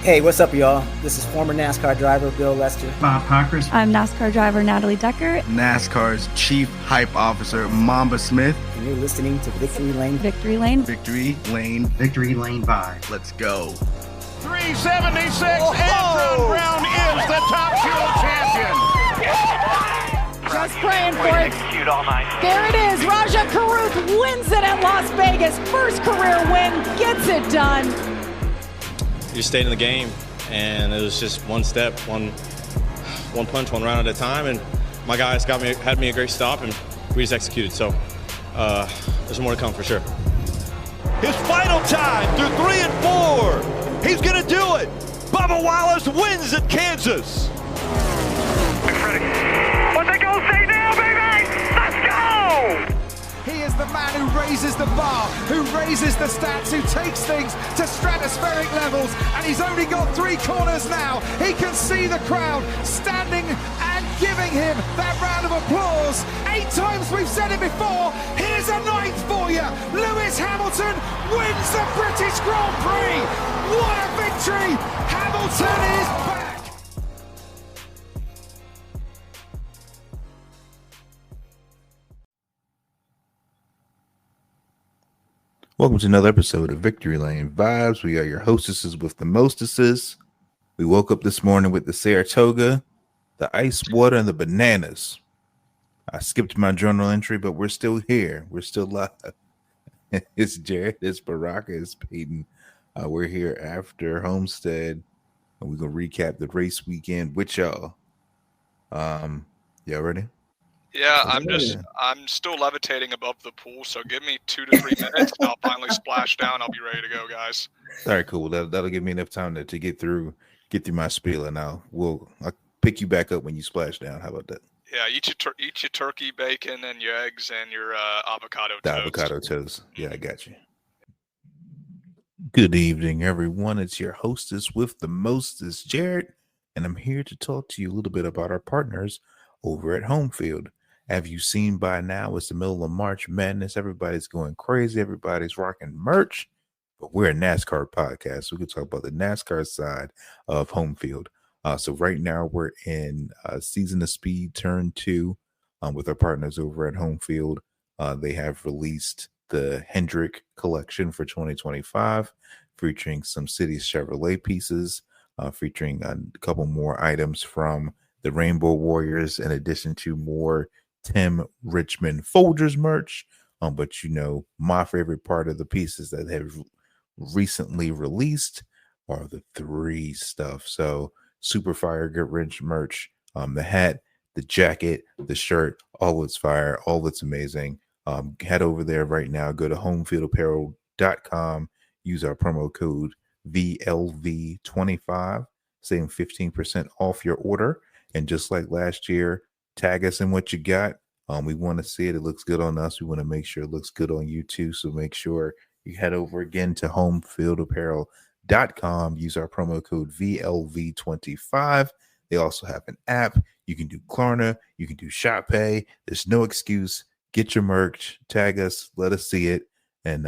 Hey, what's up, y'all? This is former NASCAR driver Bill Lester. Bob Cockers. I'm NASCAR driver Natalie Decker. NASCAR's Chief Hype Officer Mamba Smith. And you're listening to Victory Lane. Victory Lane. Victory Lane. Victory Lane Vibe. Let's go. 376, Antron Brown is the Top Fuel champion. Just praying for it. There it is. Raja Caruth wins it at Las Vegas. First career win, gets it done. You stayed in the game, and it was just one step, one punch, one round at a time, and my guys had me a great stop, and we just executed. So there's more to come for sure. His final time through 3 and 4. He's gonna do it. Bubba Wallace wins at Kansas. What they gonna say now, baby? Let's go! He is the man who raises the bar, who raises the stats, who takes things to stratospheric levels, and he's only got 3 corners now. He can see the crowd standing and giving him that round of applause. 8 times we've said it before. Here's a 9th for you. Lewis Hamilton wins the British Grand Prix. What a victory! Hamilton is back. Welcome to another episode of Victory Lane Vibes. We are your hostesses with the mostesses. We woke up this morning with the Saratoga, the ice water, and the bananas. I skipped my journal entry, but we're still here. We're still live. It's Jared, it's Baraka, it's Peyton. We're here after Homestead, and we're going to recap the race weekend with y'all. Y'all ready? Yeah, I'm still levitating above the pool, so give me 2 to 3 minutes and I'll finally splash down. I'll be ready to go, guys. All right, cool. That'll give me enough time to get through my spiel, and I'll pick you back up when you splash down. How about that? Yeah, eat your turkey, bacon, and your eggs and your avocado toast. The avocado toast. Yeah, I got you. Good evening, everyone. It's your hostess with the mostest, Jared, and I'm here to talk to you a little bit about our partners over at Homefield. Have you seen by now? It's the middle of March Madness. Everybody's going crazy. Everybody's rocking merch. But we're a NASCAR podcast, so we can talk about the NASCAR side of Homefield. So right now we're in Season of Speed Turn 2 with our partners over at Homefield. They have released the Hendrick collection for 2025, featuring some City Chevrolet pieces, featuring a couple more items from the Rainbow Warriors, in addition to more Tim Richmond Folgers merch. But you know, my favorite part of the pieces that have recently released are the 3 stuff. So super fire, good wrench merch, the hat, the jacket, the shirt, all it's fire, all it's amazing. Head over there right now. Go to homefieldapparel.com. Use our promo code VLV25, saving 15% off your order. And just like last year, tag us in what you got. We want to see it. It looks good on us. We want to make sure it looks good on you too. So make sure you head over again to homefieldapparel.com. Use our promo code VLV25. They also have an app. You can do Klarna. You can do Shop Pay. There's no excuse. Get your merch. Tag us. Let us see it. And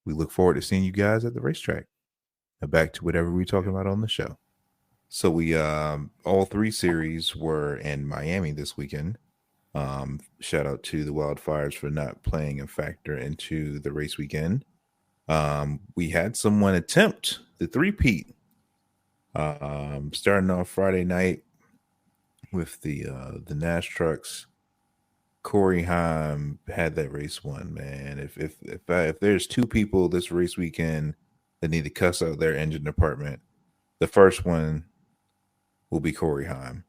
we look forward to seeing you guys at the racetrack. Now back to whatever we're talking about on the show. So we all 3 series were in Miami this weekend. Shout out to the Wildfires for not playing a factor into the race weekend. We had someone attempt the 3-peat, starting off Friday night with the Nash trucks. Corey Heim had that race won, man. If there's 2 people this race weekend that need to cuss out their engine department, the first one will be Corey Heim.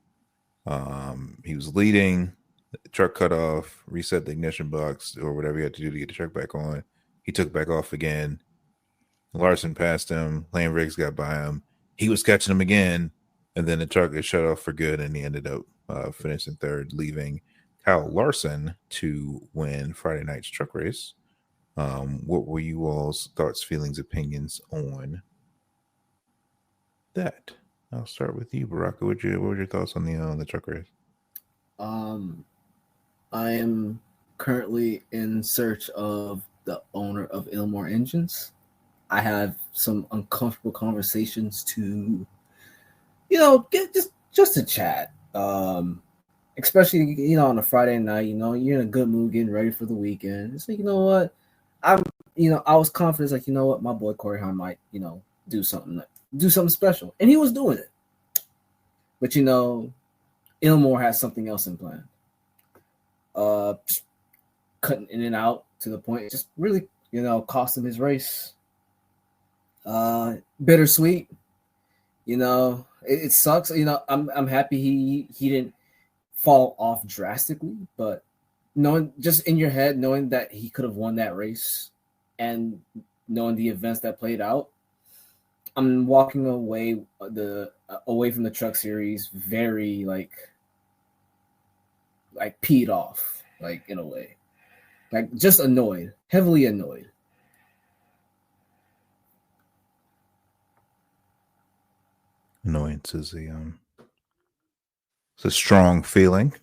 He was leading, the truck cut off, reset the ignition box or whatever he had to do to get the truck back on. He took back off again. Larson passed him. Lane Riggs got by him. He was catching him again, and then the truck got shut off for good, and he ended up finishing 3rd, leaving Kyle Larson to win Friday night's truck race. What were you all's thoughts, feelings, opinions on that? I'll start with you, Baraka. What were your thoughts on the truck race? I am currently in search of the owner of Ilmore Engines. I have some uncomfortable conversations to, get just to chat. Especially on a Friday night, you're in a good mood, getting ready for the weekend. So you know what, I'm, I was confident, like what, my boy Corey Hahn might, do something special, and he was doing it. But Ilmore has something else in plan. Cutting in and out to the point, it just really, cost him his race. Bittersweet. It sucks. I'm happy he didn't fall off drastically, but knowing, just in your head, knowing that he could have won that race, and knowing the events that played out, I'm walking away from the Truck Series very like peed off, like, in a way, like just annoyed, heavily annoyed. Annoyance is it's a strong feeling.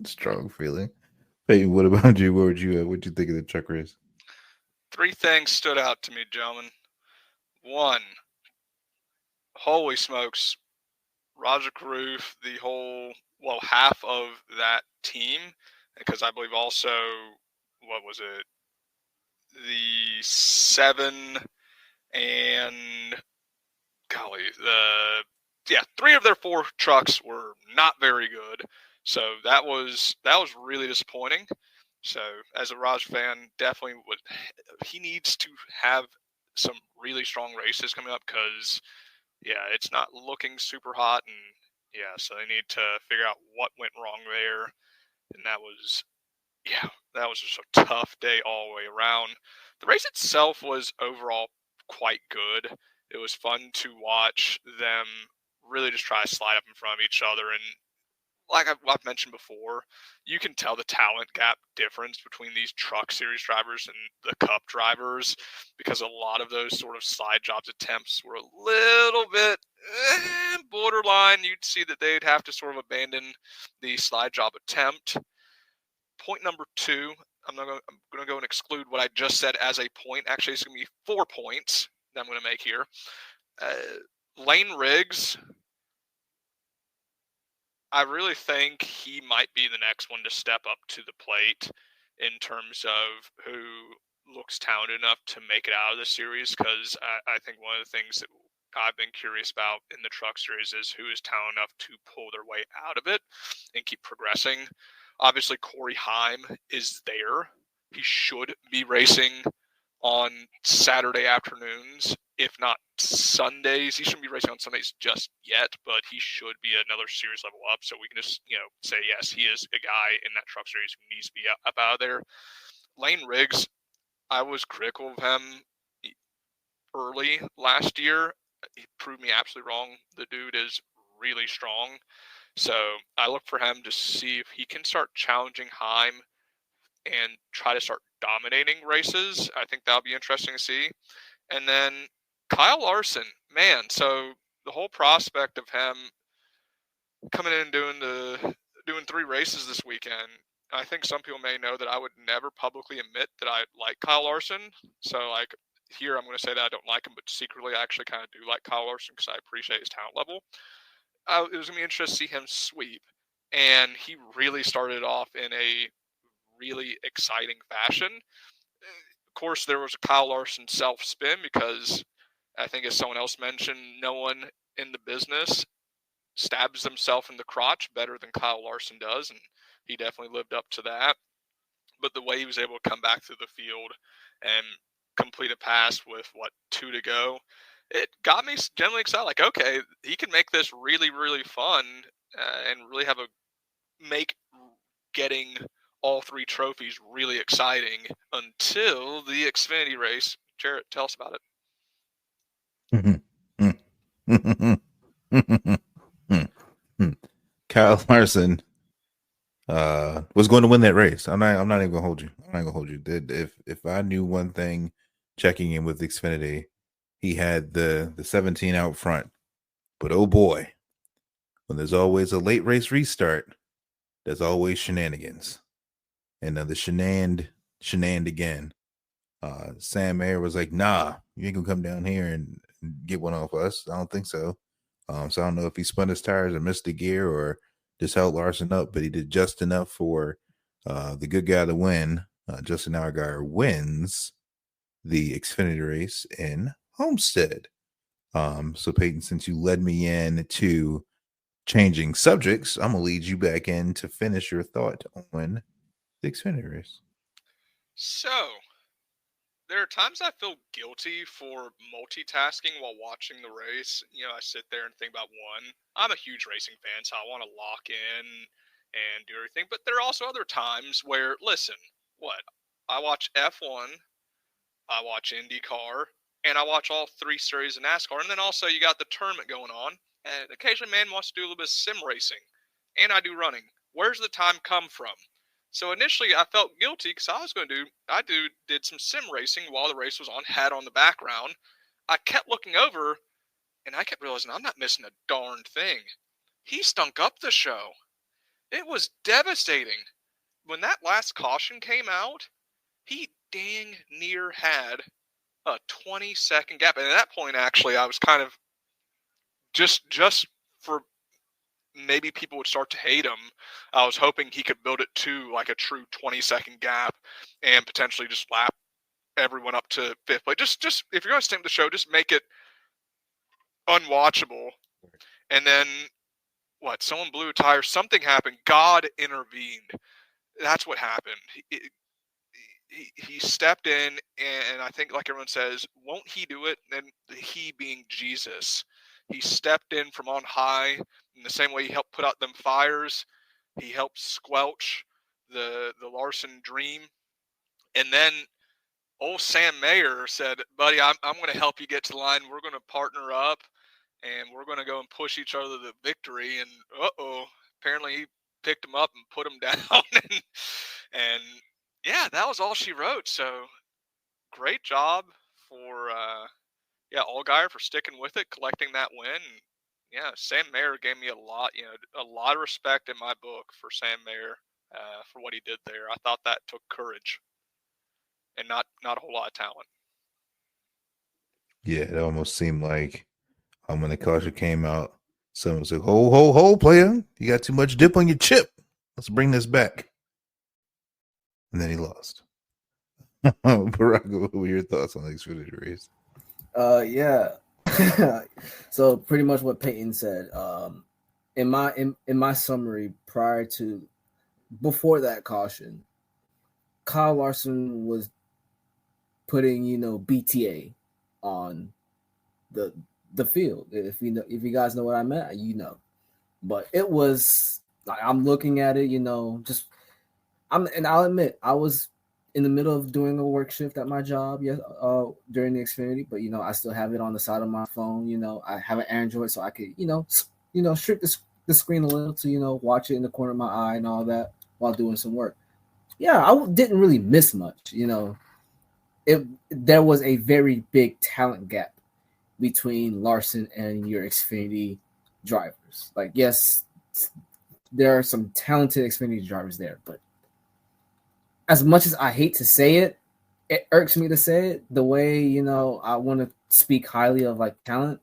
Strong feeling. Hey, what about you? What'd you think of the truck race? 3 things stood out to me, gentlemen. 1, holy smokes, Roger Carruth, the whole, half of that team, because I believe also, what was it, the 7 and, golly, 3 of their 4 trucks were not very good. So that was really disappointing. So as a Raj fan, definitely he needs to have some really strong races coming up, because it's not looking super hot, and so they need to figure out what went wrong there. And that was just a tough day all the way around. The race itself was overall quite good. It was fun to watch them really just try to slide up in front of each other. And like I've mentioned before, you can tell the talent gap difference between these Truck Series drivers and the Cup drivers, because a lot of those sort of slide jobs attempts were a little bit borderline. You'd see that they'd have to sort of abandon the slide job attempt. Point number 2, I'm going to go and exclude what I just said as a point. Actually, it's going to be 4 points that I'm going to make here. Lane Riggs, I really think he might be the next one to step up to the plate in terms of who looks talented enough to make it out of the series, because I think one of the things that I've been curious about in the Truck Series is who is talented enough to pull their way out of it and keep progressing. Obviously, Corey Heim is there. He should be racing on Saturday afternoons, if not Sundays. He shouldn't be racing on Sundays just yet, but he should be another series level up. So we can just, say, yes, he is a guy in that Truck Series who needs to be up out of there. Lane Riggs, I was critical of him early last year. He proved me absolutely wrong. The dude is really strong. So I look for him to see if he can start challenging Heim and try to start dominating races. I think that'll be interesting to see. And then Kyle Larson, man, so the whole prospect of him coming in and doing 3 races this weekend, I think some people may know that I would never publicly admit that I like Kyle Larson. So, here I'm going to say that I don't like him, but secretly I actually kind of do like Kyle Larson because I appreciate his talent level. It was going to be interesting to see him sweep, and he really started off in a really exciting fashion. Of course, there was a Kyle Larson self-spin because I think, as someone else mentioned, no one in the business stabs themselves in the crotch better than Kyle Larson does, and he definitely lived up to that. But the way he was able to come back through the field and complete a pass with, 2 to go, it got me generally excited. Like, okay, he can make this really, really fun and really make getting all 3 trophies really exciting until the Xfinity race. Jarrett, tell us about it. Kyle Larson was going to win that race. I'm not even gonna hold you. I'm not gonna hold you. If I knew one thing checking in with Xfinity, he had the 17 out front. But oh boy, when there's always a late race restart, there's always shenanigans. And the shenaned again Sam Mayer was like, nah, you ain't gonna come down here and get one off us. I don't think so. So I don't know if he spun his tires or missed the gear or just held Larson up, but he did just enough for the good guy to win. Justin Allgaier wins the Xfinity race in Homestead. So Peyton, since you led me in to changing subjects, I'm gonna lead you back in to finish your thought on the Xfinity race. So, there are times I feel guilty for multitasking while watching the race. You know, I sit there and think about one. I'm a huge racing fan, so I want to lock in and do everything. But there are also other times where, listen, I watch F1, I watch IndyCar, and I watch all 3 series of NASCAR. And then also you got the tournament going on. And occasionally man wants to do a little bit of sim racing. And I do running. Where's the time come from? So initially I felt guilty because I did some sim racing while the race was on, had on the background. I kept looking over and I kept realizing I'm not missing a darn thing. He stunk up the show. It was devastating. When that last caution came out, he dang near had a 20-second gap. And at that point, actually, I was kind of just for maybe people would start to hate him. I was hoping he could build it to like a true 20-second gap and potentially just lap everyone up to 5th place. Just if you're going to stamp the show, just make it unwatchable. And then someone blew a tire, something happened, God intervened. That's what happened. He stepped in, and I think, like everyone says, won't he do it? And he being Jesus, he stepped in from on high in the same way he helped put out them fires. He helped squelch the Larson dream. And then old Sam Mayer said, buddy, I'm going to help you get to the line. We're going to partner up, and we're going to go and push each other to victory. And apparently he picked him up and put him down. and yeah, that was all she wrote. So great job for Allgaier for sticking with it, collecting that win. And, yeah, Sam Mayer gave me a lot of respect in my book for Sam Mayer for what he did there. I thought that took courage and not a whole lot of talent. Yeah, it almost seemed like when the caution came out, someone was like, "Ho, player, you got too much dip on your chip. Let's bring this back." And then he lost. Barack, what were your thoughts on the Xfinity race? Yeah. So pretty much what Peyton said. In my summary before that caution, Kyle Larson was putting BTA on the field. If you guys know what I meant, But it was like, I'm looking at it, and I'll admit I was in the middle of doing a work shift at my job during the Xfinity, but I still have it on the side of my phone. I have an Android, so I could shrink the screen a little to watch it in the corner of my eye and all that while doing some work. Yeah, I didn't really miss much. There was a very big talent gap between Larson and your Xfinity drivers. Like, yes, there are some talented Xfinity drivers there, but as much as I hate to say it, it irks me to say it. The way, I want to speak highly of like talent.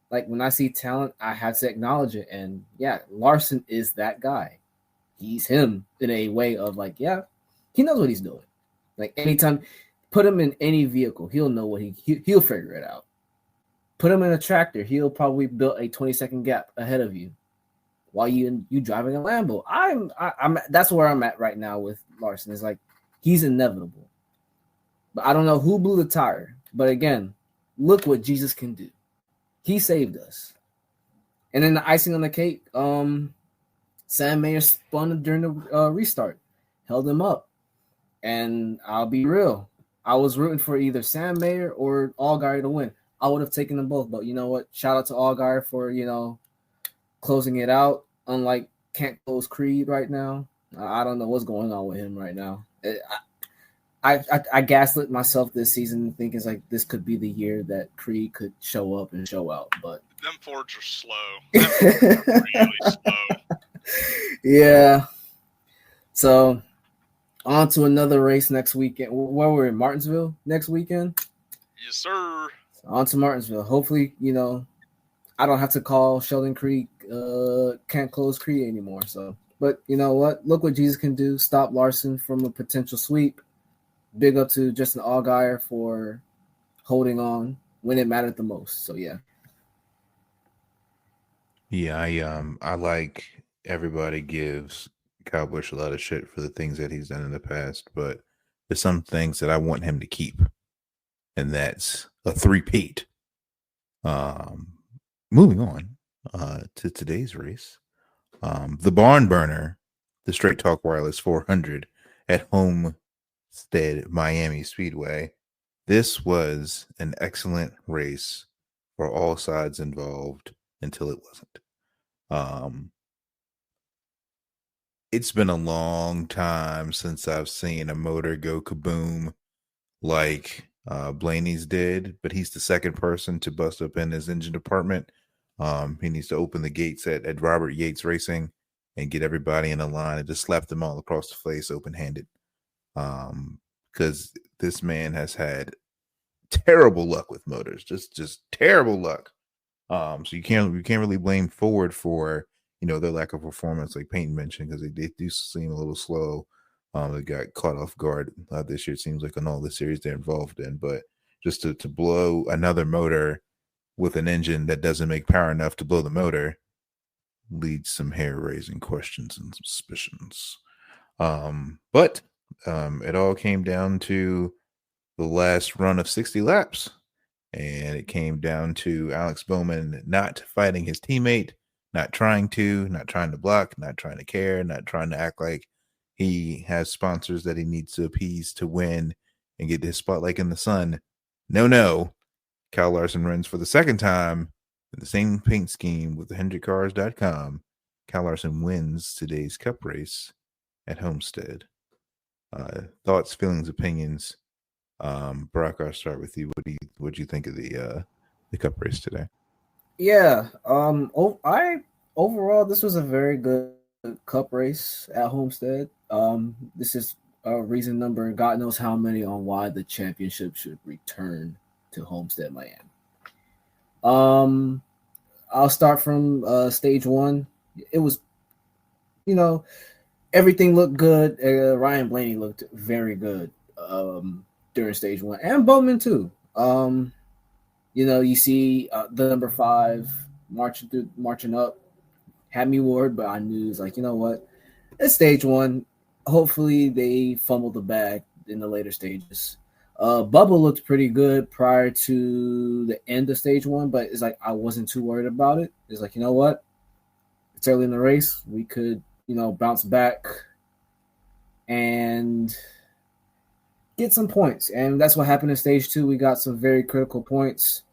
Like when I see talent, I have to acknowledge it. And yeah, Larson is that guy. He's him in a way of like, yeah, he knows what he's doing. Like anytime, put him in any vehicle, he'll know what he'll figure it out. Put him in a tractor, he'll probably build a 20-second gap ahead of you while you driving a Lambo. I'm that's where I'm at right now with Larson. It's like he's inevitable. But I don't know who blew the tire. But again, look what Jesus can do. He saved us. And then the icing on the cake, Sam Mayer spun during the restart, held him up. And I'll be real, I was rooting for either Sam Mayer or Allgaier to win. I would have taken them both, but you know what? Shout out to Allgaier for closing it out. Unlike Can't Close Creed right now, I don't know what's going on with him right now. I gaslit myself this season thinking it's like this could be the year that Creed could show up and show out, but them Fords are slow. Them Fords are really slow. Yeah. So On to another race next weekend. Where we're in Martinsville next weekend. Yes, sir. On to Martinsville. Hopefully, I don't have to call Sheldon Creek can't close Creek anymore. So, but you know what? Look what Jesus can do. Stop Larson from a potential sweep. Big up to Justin Allgaier for holding on when it mattered the most. So yeah. Yeah, I like everybody gives Kyle Busch a lot of shit for the things that he's done in the past, but there's some things that I want him to keep, and that's a three-peat. Moving on to today's race, the Barn Burner, the Straight Talk Wireless 400 at Homestead Miami Speedway. This was an excellent race for all sides involved until it wasn't. It's been a long time since I've seen a motor go kaboom like Blaney's did, but he's the second person to bust up in his engine department. He needs to open the gates at Robert Yates Racing and get everybody in a line and just slap them all across the face open-handed. Because this man has had terrible luck with motors, just terrible luck. So you can't really blame Ford for their lack of performance, like Peyton mentioned, because they do seem a little slow. They got caught off guard this year. It seems like in all the series they're involved in, but just to blow another motor with an engine that doesn't make power enough to blow the motor leads some hair-raising questions and suspicions. But it all came down to the last run of 60 laps. And it came down to Alex Bowman not fighting his teammate, not trying to block, not trying to care, not trying to act like he has sponsors that he needs to appease to win and get his spotlight in the sun. No. Kyle Larson runs for the second time in the same paint scheme with the HendrickCars.com. Kyle Larson wins today's Cup race at Homestead. Thoughts, feelings, opinions. Brock, I'll start with you. What do you think of the Cup race today? Yeah. Overall this was a very good Cup race at Homestead. This is a reason number God knows how many on why the championship should return to Homestead, Miami. I'll start from stage one. It was, everything looked good. Ryan Blaney looked very good during stage one, and Bowman too. You see the number 5 marching up, had me worried, but I knew it's like, you know what, it's stage one. Hopefully they fumble the bag in the later stages. Bubba looked pretty good prior to the end of stage one, but it's like I wasn't too worried about it. It's like, you know what, it's early in the race. We could, bounce back and get some points, and that's what happened in stage 2. We got some very critical points.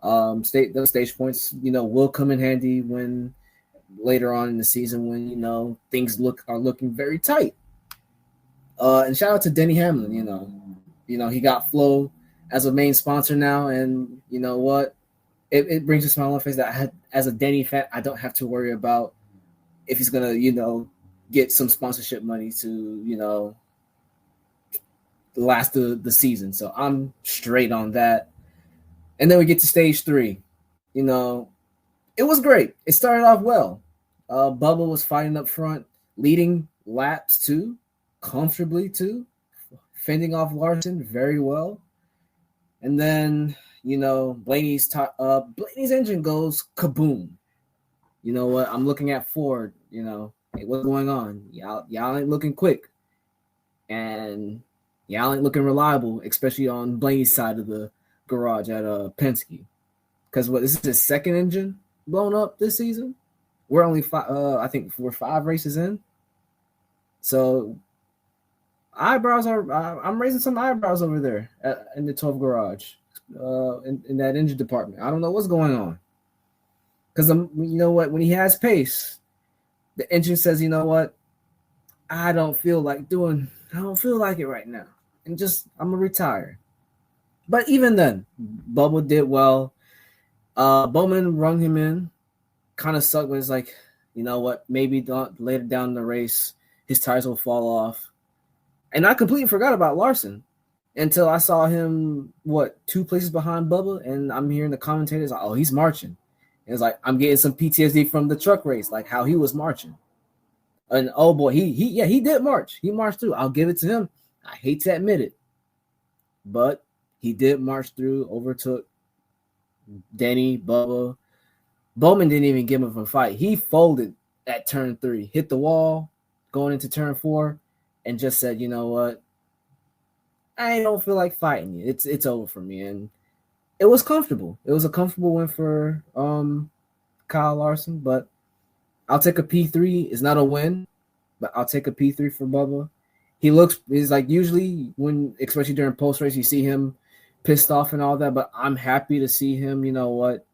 Those stage points, will come in handy when later on in the season when things are looking very tight. And shout out to Denny Hamlin. He got Flo as a main sponsor now, and you know what, it brings a smile on my face that as a Denny fan, I don't have to worry about if he's gonna get some sponsorship money to last the season. So I'm straight on that. And then we get to stage 3. It was great. It started off well. Bubba was fighting up front, leading laps too, comfortably too, fending off Larson very well. And then, Blaney's engine goes kaboom. You know what? I'm looking at Ford, hey, what's going on? Y'all ain't looking quick. And y'all ain't looking reliable, especially on Blaney's side of the garage at Penske. Because this is his second engine blown up this season. We're only 5. I think we're 5 races in. So I'm raising some eyebrows over there in the 12 garage, in that engine department. I don't know what's going on. Because when he has pace, the engine says, you know what, I don't feel like it right now. And I'm going to retire. But even then, Bubba did well. Bowman rung him in. Kind of sucked when it's like, you know what, maybe later down in the race, his tires will fall off. And I completely forgot about Larson until I saw him, 2 places behind Bubba, and I'm hearing the commentators, oh, he's marching. And it's like, I'm getting some PTSD from the truck race, like how he was marching. And oh boy, he did march. He marched through. I'll give it to him. I hate to admit it, but he did march through, overtook Denny, Bubba. Bowman didn't even give him a fight. He folded at turn 3, hit the wall going into turn 4, and just said, you know what? I don't feel like fighting you. It's over for me. And it was comfortable. It was a comfortable win for Kyle Larson, but I'll take a P3. It's not a win, but I'll take a P3 for Bubba. He's like, usually when, especially during post race, you see him pissed off and all that, but I'm happy to see him, you know what,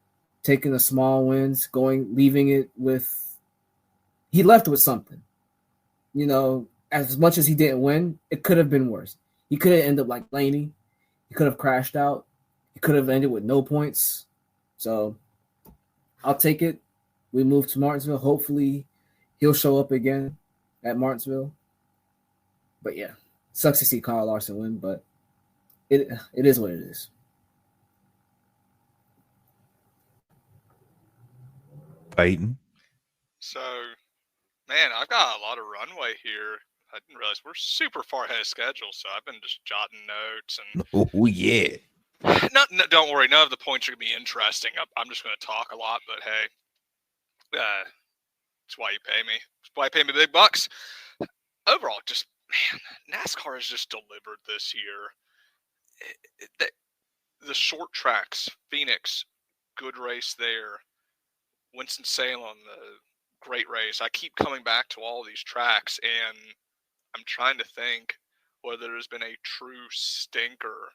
taking the small wins, leaving it with, he left with something. You know, as much as he didn't win, it could have been worse. He could have ended up like Blaney. He could have crashed out. He could have ended with no points. So I'll take it. We move to Martinsville. Hopefully he'll show up again at Martinsville. But yeah, sucks to see Kyle Larson win, but it is what it is. Fighting. So, man, I've got a lot of runway here. I didn't realize we're super far ahead of schedule, so I've been just jotting notes and. Oh yeah. No, don't worry. None of the points are gonna be interesting. I'm just gonna talk a lot, but hey, that's why you pay me. That's why you pay me big bucks. Overall, just man, NASCAR has just delivered this year. The short tracks, Phoenix, good race there. Winston-Salem, great race. I keep coming back to all these tracks, and I'm trying to think whether there's been a true stinker.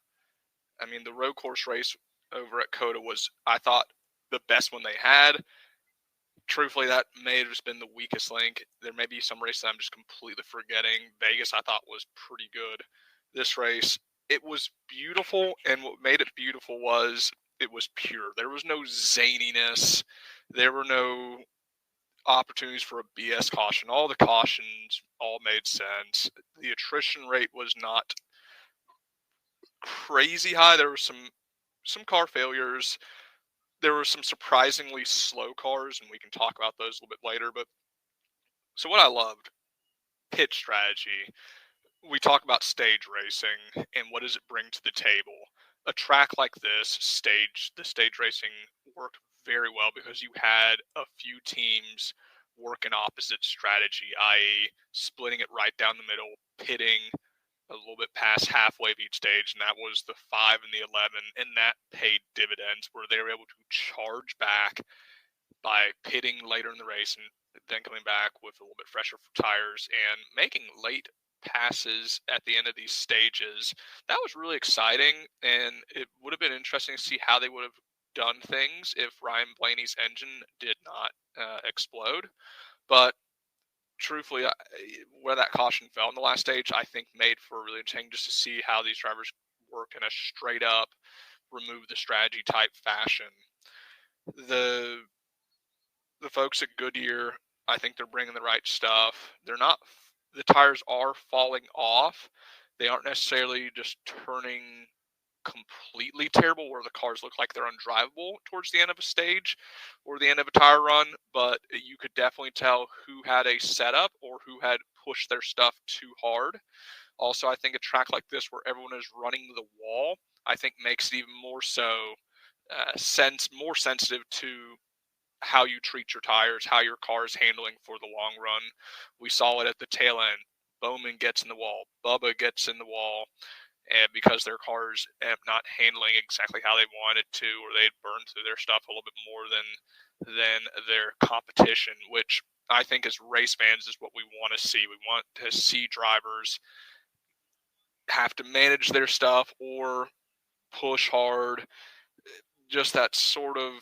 I mean, the road course race over at COTA was, I thought, the best one they had. Truthfully, that may have just been the weakest link. There may be some races I'm just completely forgetting. Vegas, I thought, was pretty good. This race, it was beautiful, and what made it beautiful was it was pure. There was no zaniness. There were no opportunities for a BS caution. All the cautions all made sense. The attrition rate was not crazy high. There were some car failures. There were some surprisingly slow cars, and we can talk about those a little bit later. But so what I loved, pit strategy. We talk about stage racing and what does it bring to the table. A track like this, the stage racing worked very well because you had a few teams working opposite strategy, i.e. splitting it right down the middle, pitting a little bit past halfway of each stage, and that was the 5 and the 11, and that paid dividends where they were able to charge back by pitting later in the race and then coming back with a little bit fresher tires and making late passes at the end of these stages. That was really exciting, and it would have been interesting to see how they would have done things if Ryan Blaney's engine did not explode. But truthfully, where that caution fell in the last stage, I think made for really interesting just to see how these drivers work in a straight up, remove the strategy type fashion. The folks at Goodyear, I think they're bringing the right stuff. The tires are falling off. They aren't necessarily just turning completely terrible where the cars look like they're undrivable towards the end of a stage or the end of a tire run, but you could definitely tell who had a setup or who had pushed their stuff too hard. Also, I think a track like this where everyone is running the wall, I think makes it even more so more sensitive to how you treat your tires, how your car is handling for the long run. We saw it at the tail end. Bowman gets in the wall. Bubba gets in the wall. And because their cars are not handling exactly how they wanted to, or they'd burned through their stuff a little bit more than their competition, which I think as race fans is what we want to see. We want to see drivers have to manage their stuff or push hard. Just that sort of,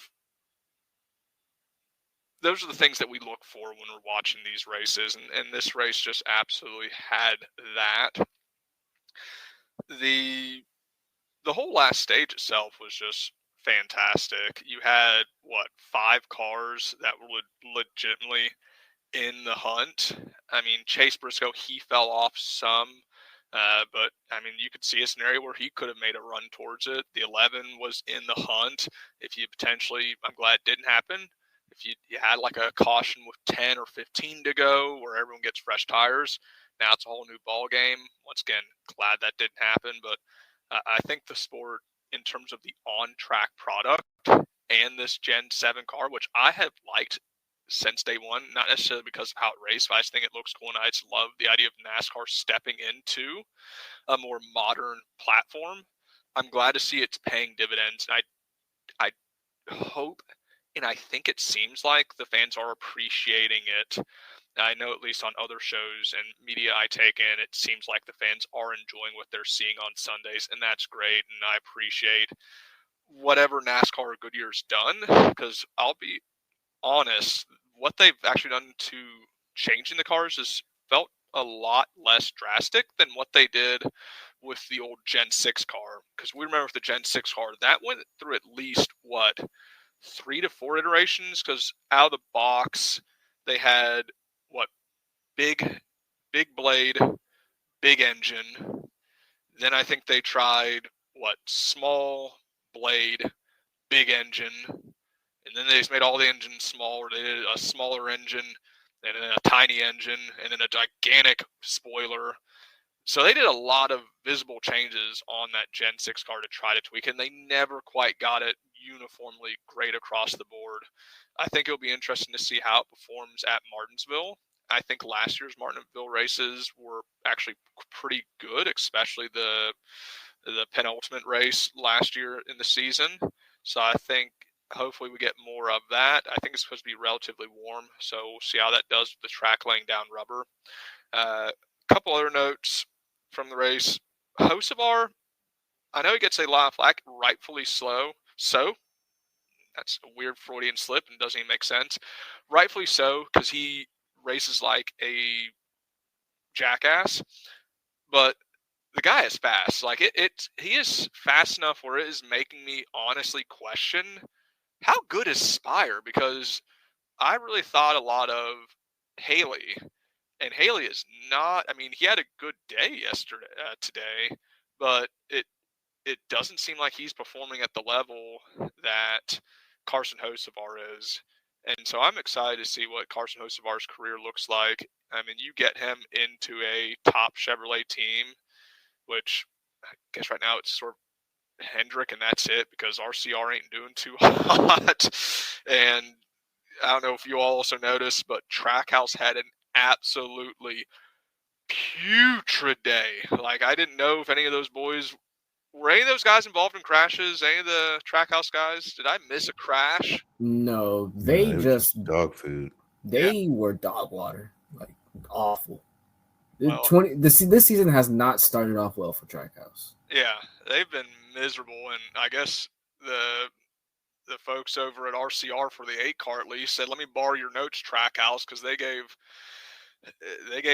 those are the things that we look for when we're watching these races. And this race just absolutely had that. The whole last stage itself was just fantastic. You had 5 cars that were legitimately in the hunt. I mean, Chase Briscoe, he fell off some. But, I mean, you could see a scenario where he could have made a run towards it. The 11 was in the hunt. If you potentially, I'm glad it didn't happen. If you had like a caution with 10 or 15 to go where everyone gets fresh tires, now it's a whole new ball game. Once again, glad that didn't happen. But I think the sport, in terms of the on-track product and this Gen 7 car, which I have liked since day one, not necessarily because of how it raced, but I just think it looks cool, and I just love the idea of NASCAR stepping into a more modern platform. I'm glad to see it's paying dividends, and I hope, and I think it seems like the fans are appreciating it. I know at least on other shows and media I take in, it seems like the fans are enjoying what they're seeing on Sundays, and that's great, and I appreciate whatever NASCAR Goodyear's done, because I'll be honest, what they've actually done to changing the cars has felt a lot less drastic than what they did with the old Gen 6 car. Because we remember with the Gen 6 car, that went through at least, 3 to 4 iterations? Because out of the box, they had, big blade, big engine. Then I think they tried, small blade, big engine. And then they just made all the engines smaller. They did a smaller engine, and then a tiny engine, and then a gigantic spoiler. So they did a lot of visible changes on that Gen 6 car to try to tweak it, and they never quite got it uniformly great across the board. I think it'll be interesting to see how it performs at Martinsville. I think last year's Martinsville races were actually pretty good, especially the penultimate race last year in the season. So I think hopefully we get more of that. I think it's supposed to be relatively warm, so we'll see how that does with the track laying down rubber. A couple other notes from the race. Hocevar, I know he gets a lot of flack, rightfully so. That's a weird Freudian slip and doesn't even make sense. Rightfully so, because he races like a jackass, but the guy is fast. Like he is fast enough where it is making me honestly question how good is Spire, because I really thought a lot of Haley, and Haley is not. I mean, he had a good day today, but it doesn't seem like he's performing at the level that Carson Hocevar is. And so I'm excited to see what Carson Hocevar's career looks like. I mean, you get him into a top Chevrolet team, which I guess right now it's sort of Hendrick, and that's it, because RCR ain't doing too hot. And I don't know if you all also noticed, but Trackhouse had an absolutely putrid day. Like, I didn't know if any of those boys were any of those guys involved in crashes. Any of the Trackhouse guys? Did I miss a crash? No, they just dog food. They were dog water, like awful. Well, this season has not started off well for Trackhouse. Yeah, they've been miserable, and I guess the folks over at RCR for the 8 car at least said, "Let me borrow your notes, Trackhouse," because they gave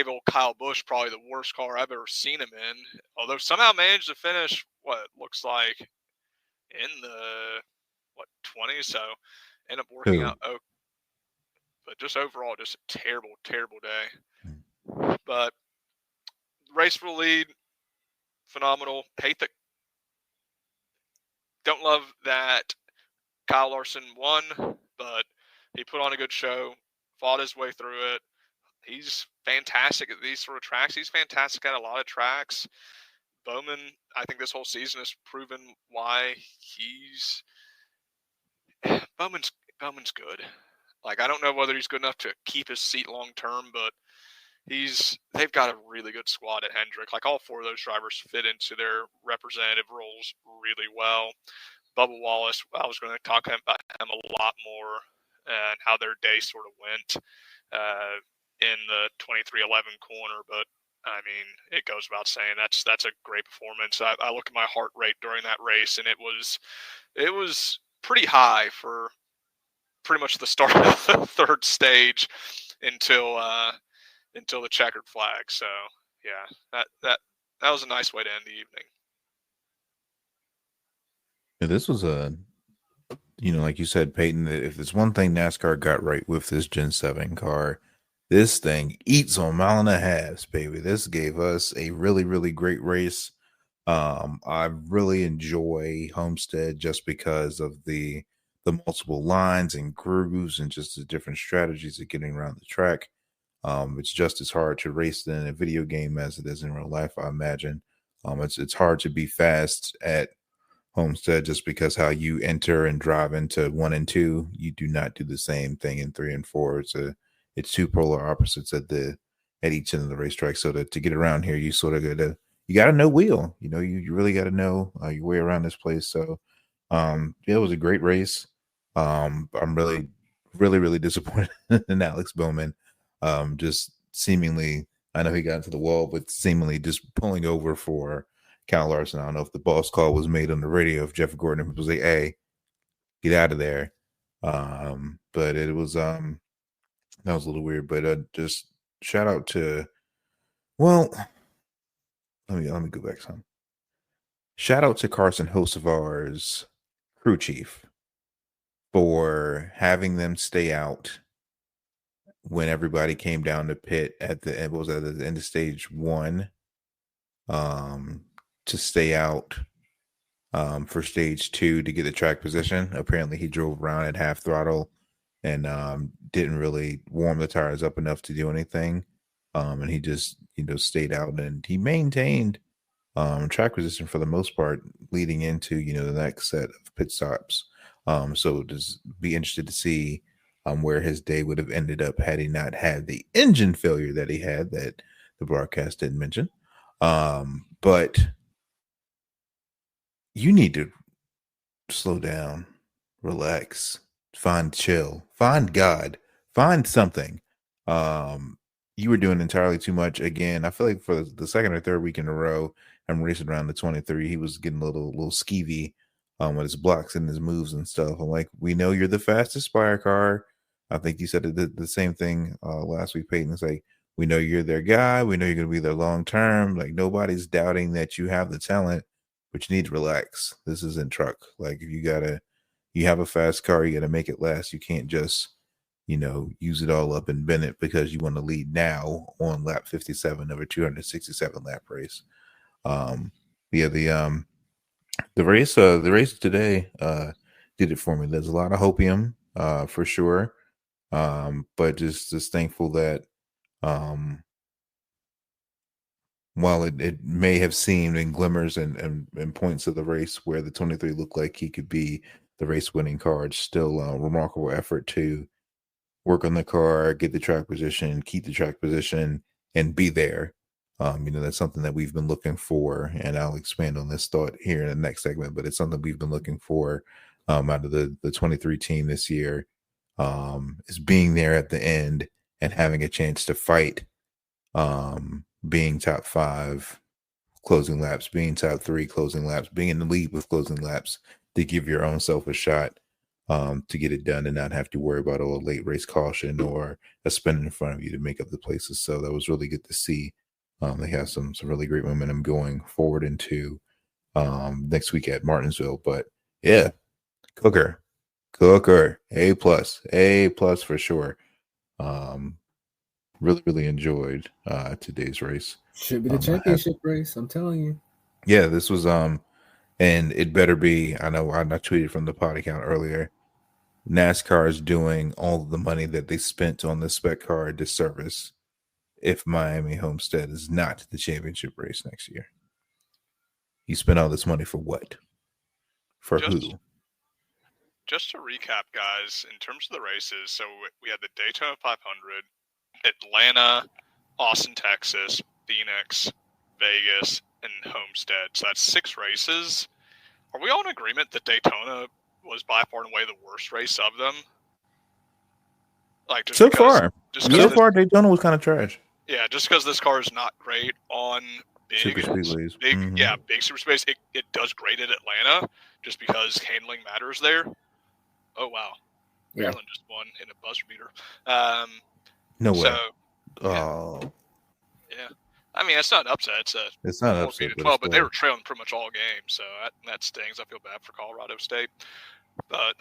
old Kyle Busch probably the worst car I've ever seen him in. Although somehow managed to finish what looks like in the 20s, so end up working out. Oh, but just overall, just a terrible, terrible day. But race for the lead. Phenomenal. Don't love that Kyle Larson won, but he put on a good show, fought his way through it. He's fantastic at these sort of tracks. He's fantastic at a lot of tracks. Bowman, I think this whole season has proven why Bowman's good. Like, I don't know whether he's good enough to keep his seat long term, but they've got a really good squad at Hendrick. Like, all 4 of those drivers fit into their representative roles really well. Bubba Wallace, I was going to talk about him a lot more and how their day sort of went in the 2311 corner, but I mean, it goes without saying that's a great performance. I look at my heart rate during that race, and it was pretty high for pretty much the start of the 3rd stage until the checkered flag. So yeah, that was a nice way to end the evening. Yeah, this was like you said, Peyton, if there's one thing NASCAR got right with this Gen 7 car, This thing eats on 1.5 miles, baby. This gave us a really, really great race. I really enjoy Homestead just because of the multiple lines and grooves and just the different strategies of getting around the track. It's just as hard to race in a video game as it is in real life, I imagine. It's hard to be fast at Homestead just because how you enter and drive into 1 and 2, you do not do the same thing in 3 and 4. It's two polar opposites at each end of the racetrack. So to get around here, you sort of got to know wheel. You really got to know your way around this place. So it was a great race. I'm really, really, really disappointed in Alex Bowman. Just seemingly, I know he got into the wall, but seemingly just pulling over for Kyle Larson. I don't know if the boss call was made on the radio, if Jeff Gordon was like, "Hey, get out of there." But it was that was a little weird. But just shout out to, well, let me go back some. Shout out to Carson Hocevar's crew chief for having them stay out when everybody came down to pit at the end of stage 1. To stay out for stage 2 to get the track position. Apparently he drove around at half throttle and didn't really warm the tires up enough to do anything. And he just stayed out, and he maintained track position for the most part leading into the next set of pit stops. So just be interested to see where his day would have ended up had he not had the engine failure that he had that the broadcast didn't mention. But you need to slow down, relax, find chill, find God, find something. You were doing entirely too much. Again, I feel like for the second or third week in a row, I'm racing around the 23. He was getting a little skeevy with his blocks and his moves and stuff. I'm like, we know you're the fastest Spire car. I think you said the same thing last week, Peyton. It's like, we know you're their guy. We know you're going to be there long term. Like, nobody's doubting that you have the talent, but you need to relax. This isn't truck. Like, if you have a fast car, you got to make it last. You can't just, use it all up and bend it because you want to lead now on lap 57 of a 267 lap race. The race today did it for me. There's a lot of hopium for sure. But just thankful that while it may have seemed in glimmers and points of the race where the 23 looked like he could be the race winning car, it's still a remarkable effort to work on the car, get the track position, keep the track position, and be there. That's something that we've been looking for, and I'll expand on this thought here in the next segment, but it's something we've been looking for out of the 23 team this year, is being there at the end and having a chance to fight, being top 5 closing laps, being top 3 closing laps, being in the lead with closing laps to give your own self a shot to get it done and not have to worry about a late race caution or a spin in front of you to make up the places. So that was really good to see. They have some really great momentum going forward into next week at Martinsville. But yeah, Cooker, A plus for sure. Really, really enjoyed today's race. Should be the championship race, I'm telling you. Yeah, this was and it better be. I know I tweeted from the pod account earlier. NASCAR is doing all of the money that they spent on the spec car a disservice if Miami Homestead is not the championship race next year. You spent all this money for what? For who? Just to recap, guys, in terms of the races, so we had the Daytona 500, Atlanta, Austin, Texas, Phoenix, Vegas, and Homestead. So that's 6 races. Are we all in agreement that Daytona was by far and away the worst race of them? Like, so far, Daytona was kind of trash. Yeah, just because this car is not great on big super speedways. Big super space. It does great at Atlanta just because handling matters there. Oh wow, Maryland just won in a buzzer beater. No way. So, yeah. I mean, it's not an upset. It's not an upset. 12, but they were trailing pretty much all game, so that stings. I feel bad for Colorado State. But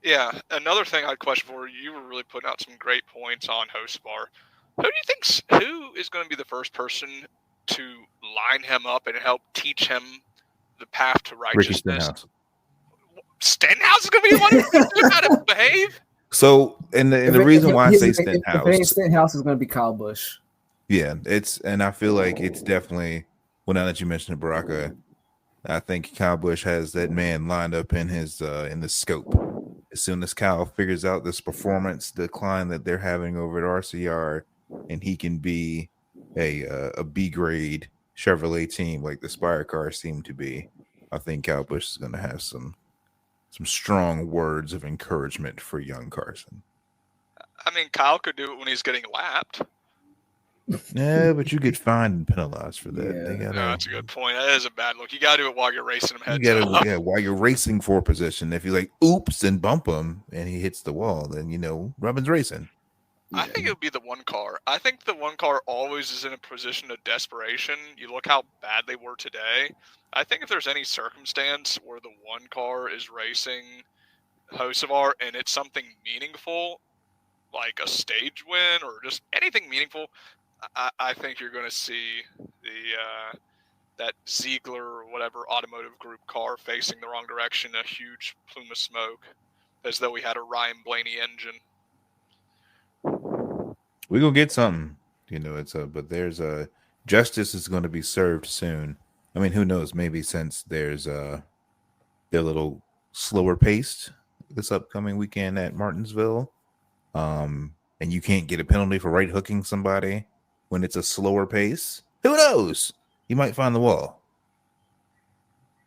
Yeah, another thing I'd question for you were really putting out some great points on host bar. Who do you think's who is going to be the first person to line him up and help teach him the path to Ricky righteousness? Stenhouse. Stenhouse is going to be the one who teaches him how to behave. So, and the reason why I say Stenhouse, if Stenhouse is going to be Kyle Busch. Yeah, and I feel like it's definitely. Well, now that you mentioned it, Baraka, I think Kyle Busch has that man lined up in the scope. As soon as Kyle figures out this performance decline that they're having over at RCR, and he can be a B grade Chevrolet team like the Spire cars seem to be, I think Kyle Busch is going to have some strong words of encouragement for young Carson. I mean, Kyle could do it when he's getting lapped. Yeah, but you get fined and penalized for that. Yeah. That's a good point. That is a bad look. You got to do it while you're racing him heads up. Yeah, while you're racing for position. If you like, oops, and bump him, and he hits the wall, then Robin's racing. I think it would be the one car. I think the one car always is in a position of desperation. You look how bad they were today. I think if there's any circumstance where the one car is racing Hocevar and it's something meaningful, like a stage win or just anything meaningful, I think you're going to see that Ziegler or whatever automotive group car facing the wrong direction, a huge plume of smoke, as though we had a Ryan Blaney engine. We're gonna get something, but there's justice is going to be served soon. I mean, who knows? Maybe since there's they're a little slower paced this upcoming weekend at Martinsville, and you can't get a penalty for right hooking somebody when it's a slower pace. Who knows? You might find the wall.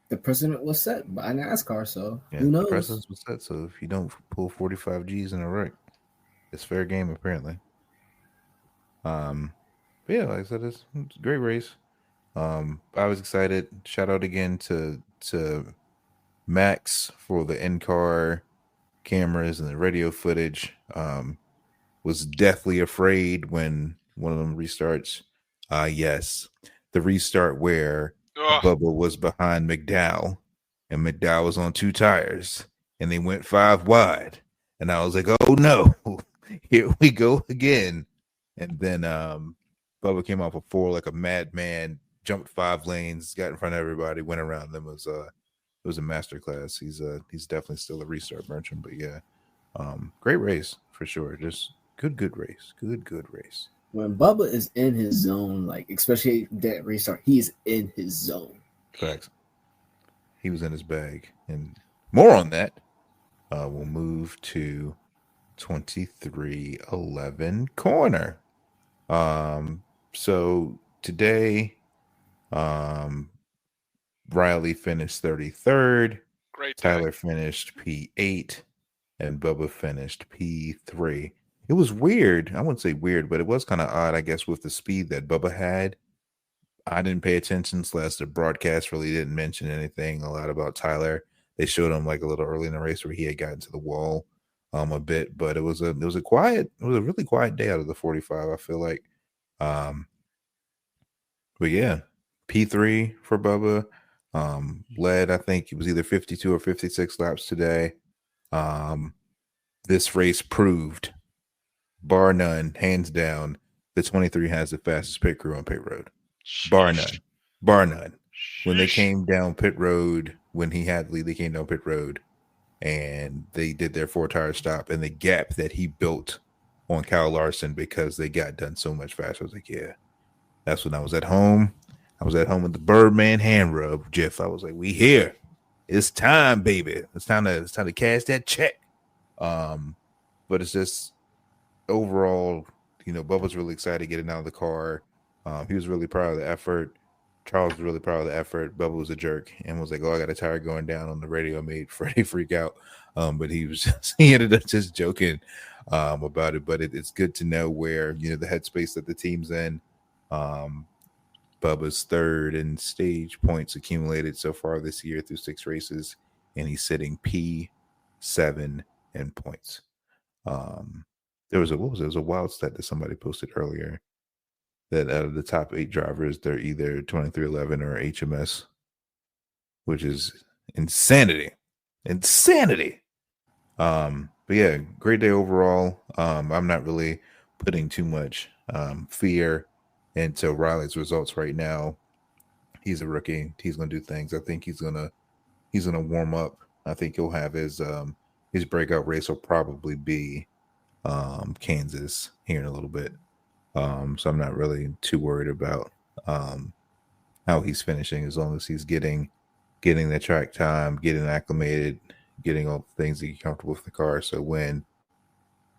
The precedent was set by NASCAR, so who knows? The precedent was set, so if you don't pull 45 Gs in a wreck, it's fair game apparently. But yeah, like I said, it's a great race. I was excited. Shout out again to Max for the in-car cameras and the radio footage. Was deathly afraid when one of them restarts. Yes, the restart where Bubba was behind McDowell and McDowell was on 2 tires and they went 5 wide. And I was like, oh no, here we go again. And then Bubba came off of 4 like a madman, jumped 5 lanes, got in front of everybody, went around them. It was a masterclass. He's definitely still a restart merchant, but yeah, great race for sure. Just good race. Good race. When Bubba is in his zone, like especially that restart, he's in his zone. Facts. He was in his bag, and more on that. We'll move to 2311 corner. So today, Riley finished 33rd. Great. Tyler finished P8, and Bubba finished P3. It was weird. I wouldn't say weird, but it was kind of odd, I guess, with the speed that Bubba had. I didn't pay attention, / the broadcast really didn't mention anything a lot about Tyler. They showed him like a little early in the race where he had gotten to the wall a bit, but it was a really quiet day out of the 45, I feel like. But yeah, P3 for Bubba. Led, I think it was either 52 or 56 laps today. This race proved, bar none, hands down, the 23 has the fastest pit crew on pit road. Bar none. When they came down pit road, when he had the lead, they came down pit road and they did their 4-tire stop, and the gap that he built on Kyle Larson because they got done so much faster. I was like, yeah, that's when I was at home. I was at home with the Birdman hand rub, Jeff. I was like, we here. It's time, baby. It's time to cash that check. But it's just overall, Bubba's really excited getting out of the car. He was really proud of the effort. Charles was really proud of the effort. Bubba was a jerk and was like, oh, I got a tire going down on the radio, made Freddie freak out. But he ended up just joking about it. But it's good to know where, the headspace that the team's in. Bubba's 3rd in stage points accumulated so far this year through 6 races, and he's sitting P7 in points. There was a wild stat that somebody posted earlier that out of the top 8 drivers, they're either 2311 or HMS, which is insanity. But yeah, great day overall. I'm not really putting too much fear into Riley's results right now. He's a rookie. He's gonna do things. I think he's gonna warm up. I think he'll have his breakout race will probably be Kansas here in a little bit. So I'm not really too worried about how he's finishing, as long as he's getting the track time, getting acclimated, getting all the things to get comfortable with the car. So when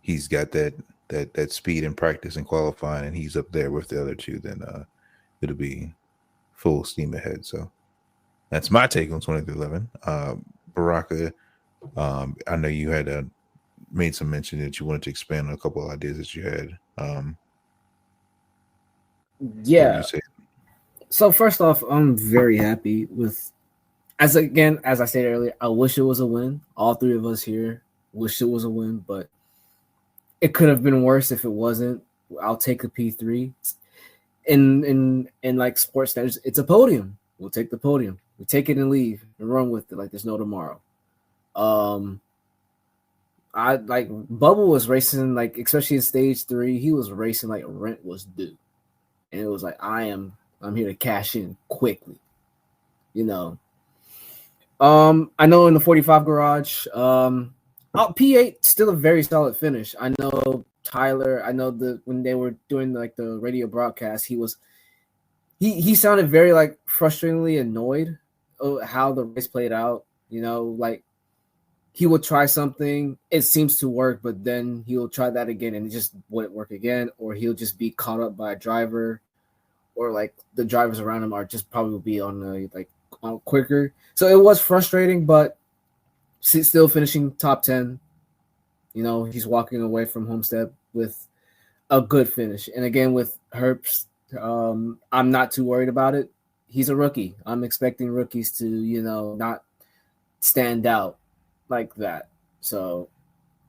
he's got that speed in practice and qualifying, and he's up there with the other two, then it'll be full steam ahead. So that's my take on 2311. Baraka, I know you had made some mention that you wanted to expand on a couple of ideas that you had. Yeah. So first off, I'm very happy with, as I said earlier, I wish it was a win. All three of us here wish it was a win, but it could have been worse if it wasn't. I'll take the P3. In like sports standards, it's a podium. We'll take the podium. We take it and leave and run with it like there's no tomorrow. I like Bubba was racing, like especially in stage 3, he was racing like rent was due. And it was like, I'm here to cash in quickly. You know. I know in the 45 garage, P8 still a very solid finish. I know Tyler, when they were doing like the radio broadcast, he sounded very like frustratingly annoyed of how the race played out. You know, like he would try something, it seems to work, but then he'll try that again and it just wouldn't work again, or he'll just be caught up by a driver, or like the drivers around him are just probably be on quicker. So it was frustrating, but still finishing top 10. You know, he's walking away from Homestead with a good finish. And again, with Herbst, I'm not too worried about it. He's a rookie. I'm expecting rookies to, not stand out like that. So,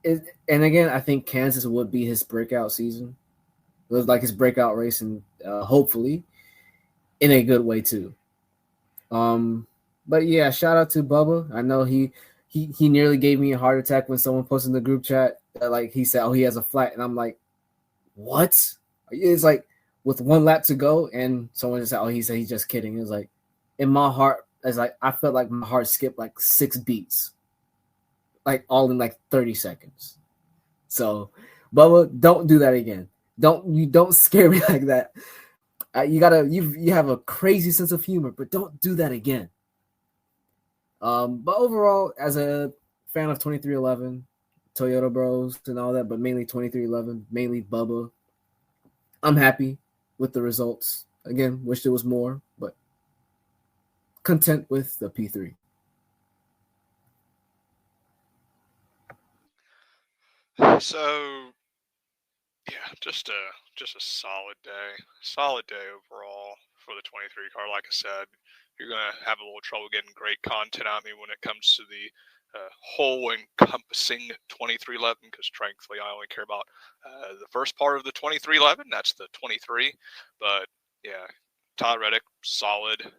and again, I think Kansas would be his breakout season. It was like his breakout race, and hopefully in a good way too. But yeah, shout out to Bubba. I know he nearly gave me a heart attack when someone posted in the group chat that, like, he said, "Oh, he has a flat," and I'm like, "What?" It's like with 1 lap to go, and someone just said, "Oh, he said he's just kidding." It was like in my heart, it's like I felt like my heart skipped like 6 beats, like all in like 30 seconds. So, Bubba, don't do that again. Don't scare me like that. You have a crazy sense of humor, but don't do that again. But overall, as a fan of 2311, Toyota Bros and all that, but mainly 2311, mainly Bubba, I'm happy with the results. Again, wish there was more, but content with the P3. So, yeah, just a solid day overall for the 23 car. Like I said, you're gonna have a little trouble getting great content on me when it comes to the whole encompassing 2311, because frankly, I only care about the first part of the 2311. That's the 23. But yeah, Todd Reddick, solid.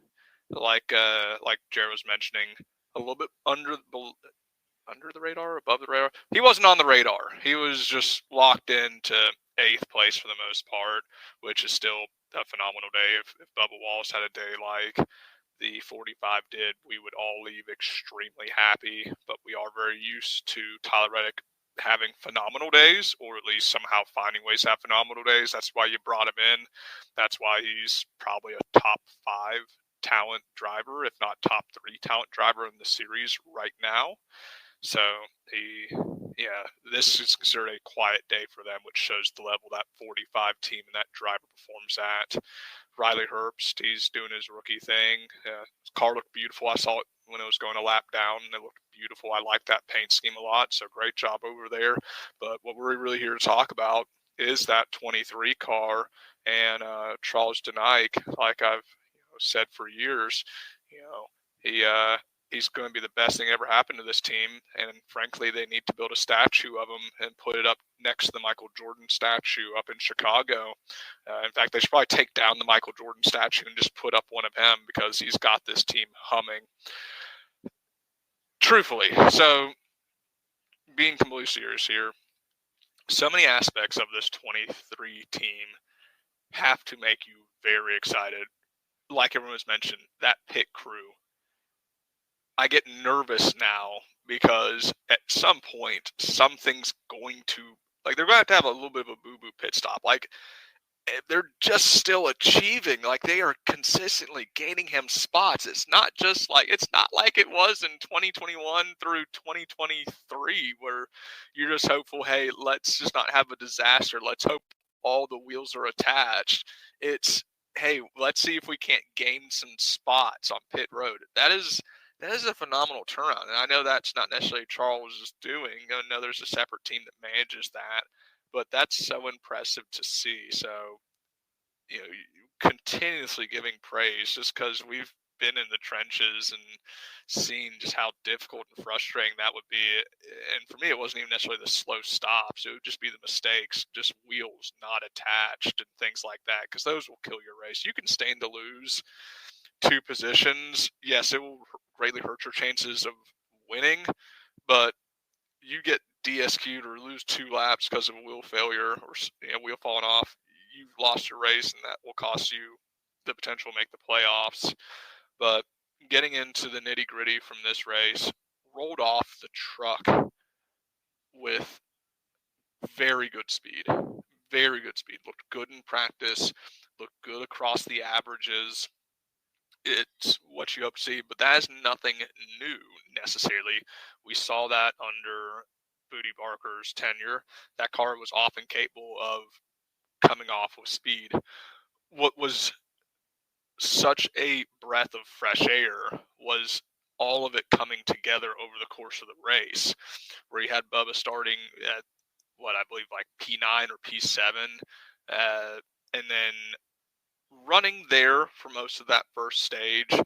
Like Jared was mentioning, a little bit under the radar, above the radar. He wasn't on the radar. He was just locked into 8th place for the most part, which is still a phenomenal day. If Bubba Wallace had a day like the 45 did, we would all leave extremely happy. But we are very used to Tyler Reddick having phenomenal days, or at least somehow finding ways to have phenomenal days. That's why you brought him in. That's why he's probably a top 5 talent driver, if not top 3 talent driver in the series right now. So this is considered a quiet day for them, which shows the level that 45 team and that driver performs at. Riley Herbst, he's doing his rookie thing. His car looked beautiful. I saw it when it was going a lap down. It looked beautiful. I like that paint scheme a lot, so great job over there. But what we're really here to talk about is that 23 car and Charles Denike. Like I've said for years, he's going to be the best thing ever happened to this team. And frankly, they need to build a statue of him and put it up next to the Michael Jordan statue up in Chicago. In fact, they should probably take down the Michael Jordan statue and just put up one of him, because he's got this team humming. Truthfully. So being completely serious here, so many aspects of this 23 team have to make you very excited. Like everyone's mentioned, that pit crew. I get nervous now because at some point, something's going to, like, they're going to have a little bit of a boo-boo pit stop. Like, they're just still achieving. Like, they are consistently gaining him spots. It's not like it was in 2021 through 2023 where you're just hopeful, hey, let's just not have a disaster. Let's hope all the wheels are attached. It's, hey, let's see if we can't gain some spots on pit road. That is a phenomenal turnaround. And I know that's not necessarily Charles' doing. I know there's a separate team that manages that. But that's so impressive to see. So, continuously giving praise just because we've been in the trenches and seen just how difficult and frustrating that would be. And for me, it wasn't even necessarily the slow stops. It would just be the mistakes, just wheels not attached and things like that, because those will kill your race. You can stand to lose 2 positions. Yes, it will greatly hurt your chances of winning, but you get DSQ'd or lose 2 laps because of a wheel failure or wheel falling off, you've lost your race, and that will cost you the potential to make the playoffs. But getting into the nitty gritty from this race, rolled off the truck with very good speed. Very good speed. Looked good in practice. Looked good across the averages. It's what you hope to see, but that is nothing new necessarily. We saw that under Booty Barker's tenure. That car was often capable of coming off with speed. What was such a breath of fresh air was all of it coming together over the course of the race, where you had Bubba starting at what I believe like P9 or P7, and then running there for most of that first stage.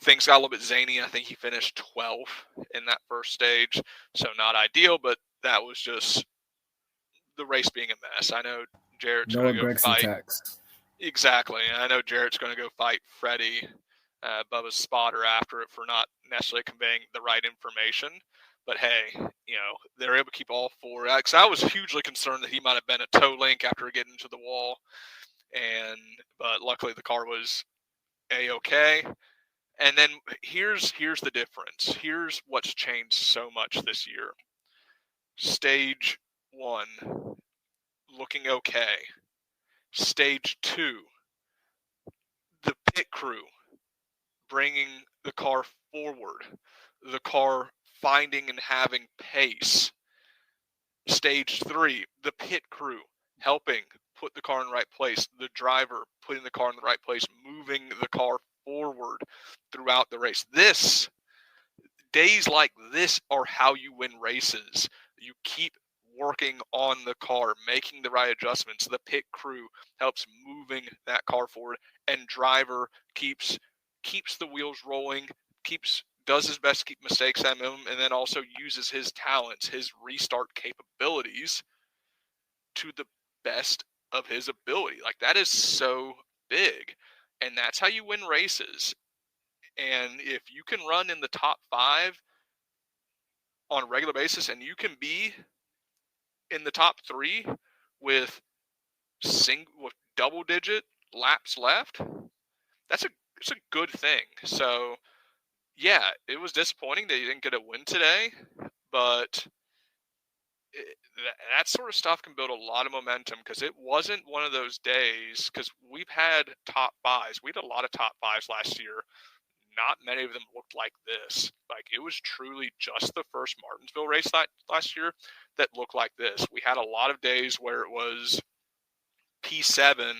Things got a little bit zany. I think he finished 12th in that first stage, so not ideal, but that was just the race being a mess. I know Jarrett's going to go fight. Exactly. I know Jarrett's going to go fight Freddie, Bubba's spotter, after it for not necessarily conveying the right information. But hey, they're able to keep all 4. Because I was hugely concerned that he might have been a toe link after getting into the wall. But luckily the car was A-okay. And then here's the difference. Here's what's changed so much this year. Stage 1, looking okay. Stage 2, the pit crew bringing the car forward, the car finding and having pace. Stage 3, the pit crew helping put the car in the right place, the driver putting the car in the right place, moving the car forward throughout the race. Days like this are how you win races. You keep working on the car, making the right adjustments. The pit crew helps moving that car forward, and driver keeps the wheels rolling, does his best to keep mistakes at minimum, and then also uses his talents, his restart capabilities to the best of his ability. Like, that is so big, and that's how you win races. And if you can run in the top 5 on a regular basis, and you can be in the top 3 with double-digit laps left, it's a good thing. So, yeah, it was disappointing that you didn't get a win today, but that sort of stuff can build a lot of momentum, because it wasn't one of those days, because we've had top 5s. We had a lot of top 5s last year. Not many of them looked like this. Like, it was truly just the first Martinsville race last year that looked like this. We had a lot of days where it was P7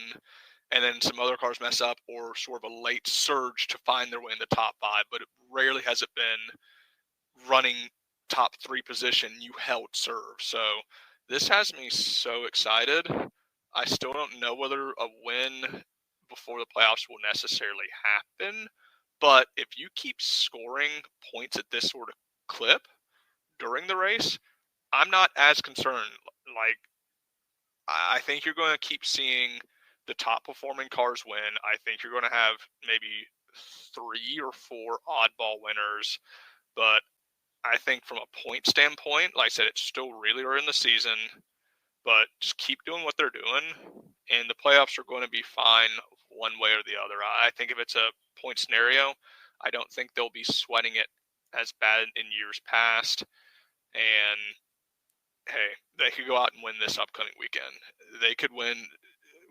and then some other cars mess up, or sort of a late surge to find their way in the top 5, but it rarely has it been running top 3 position, you held serve. So this has me so excited. I still don't know whether a win before the playoffs will necessarily happen, but if you keep scoring points at this sort of clip during the race, I'm not as concerned. Like, I think you're going to keep seeing the top performing cars win. I think you're going to have maybe 3 or 4 oddball winners, but I think from a point standpoint, like I said, it's still really early in the season, but just keep doing what they're doing, and the playoffs are going to be fine one way or the other. I think if it's a point scenario, I don't think they'll be sweating it as bad in years past. And hey, they could go out and win this upcoming weekend. They could win.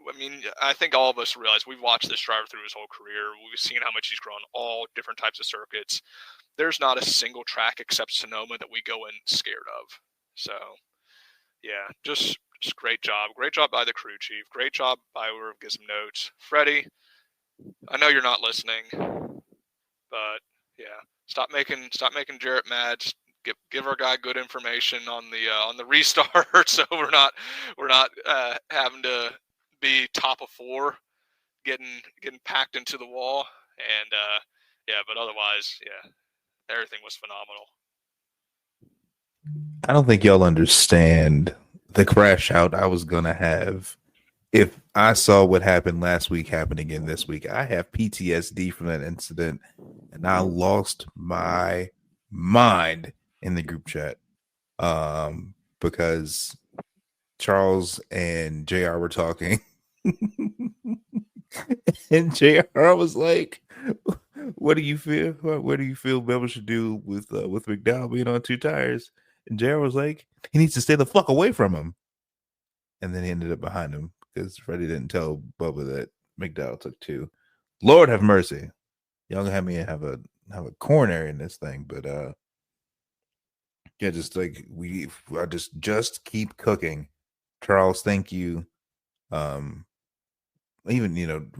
I mean, I think all of us realize we've watched this driver through his whole career. We've seen how much he's grown all different types of circuits. There's not a single track except Sonoma that we go in scared of. So, yeah, just great job. Great job by the crew chief. Great job by whoever gives him notes. Freddie, I know you're not listening, but yeah, stop making Jarrett mad. Just give our guy good information on the restart, so we're not having to be top of 4, getting packed into the wall. And yeah, but otherwise, yeah, everything was phenomenal. I don't think y'all understand the crash out I was gonna have if I saw what happened last week happen again this week. I have PTSD from that incident, and I lost my mind in the group chat because Charles and JR were talking, and JR was like, "What do you feel? What do you feel Bevel should do with McDowell being on 2 tires?" And JR was like, "He needs to stay the fuck away from him." And then he ended up behind him because Freddie didn't tell Bubba that McDowell took 2. Lord have mercy. Y'all gonna have me have a coronary in this thing, but yeah, just like I just keep cooking. Charles, thank you. Even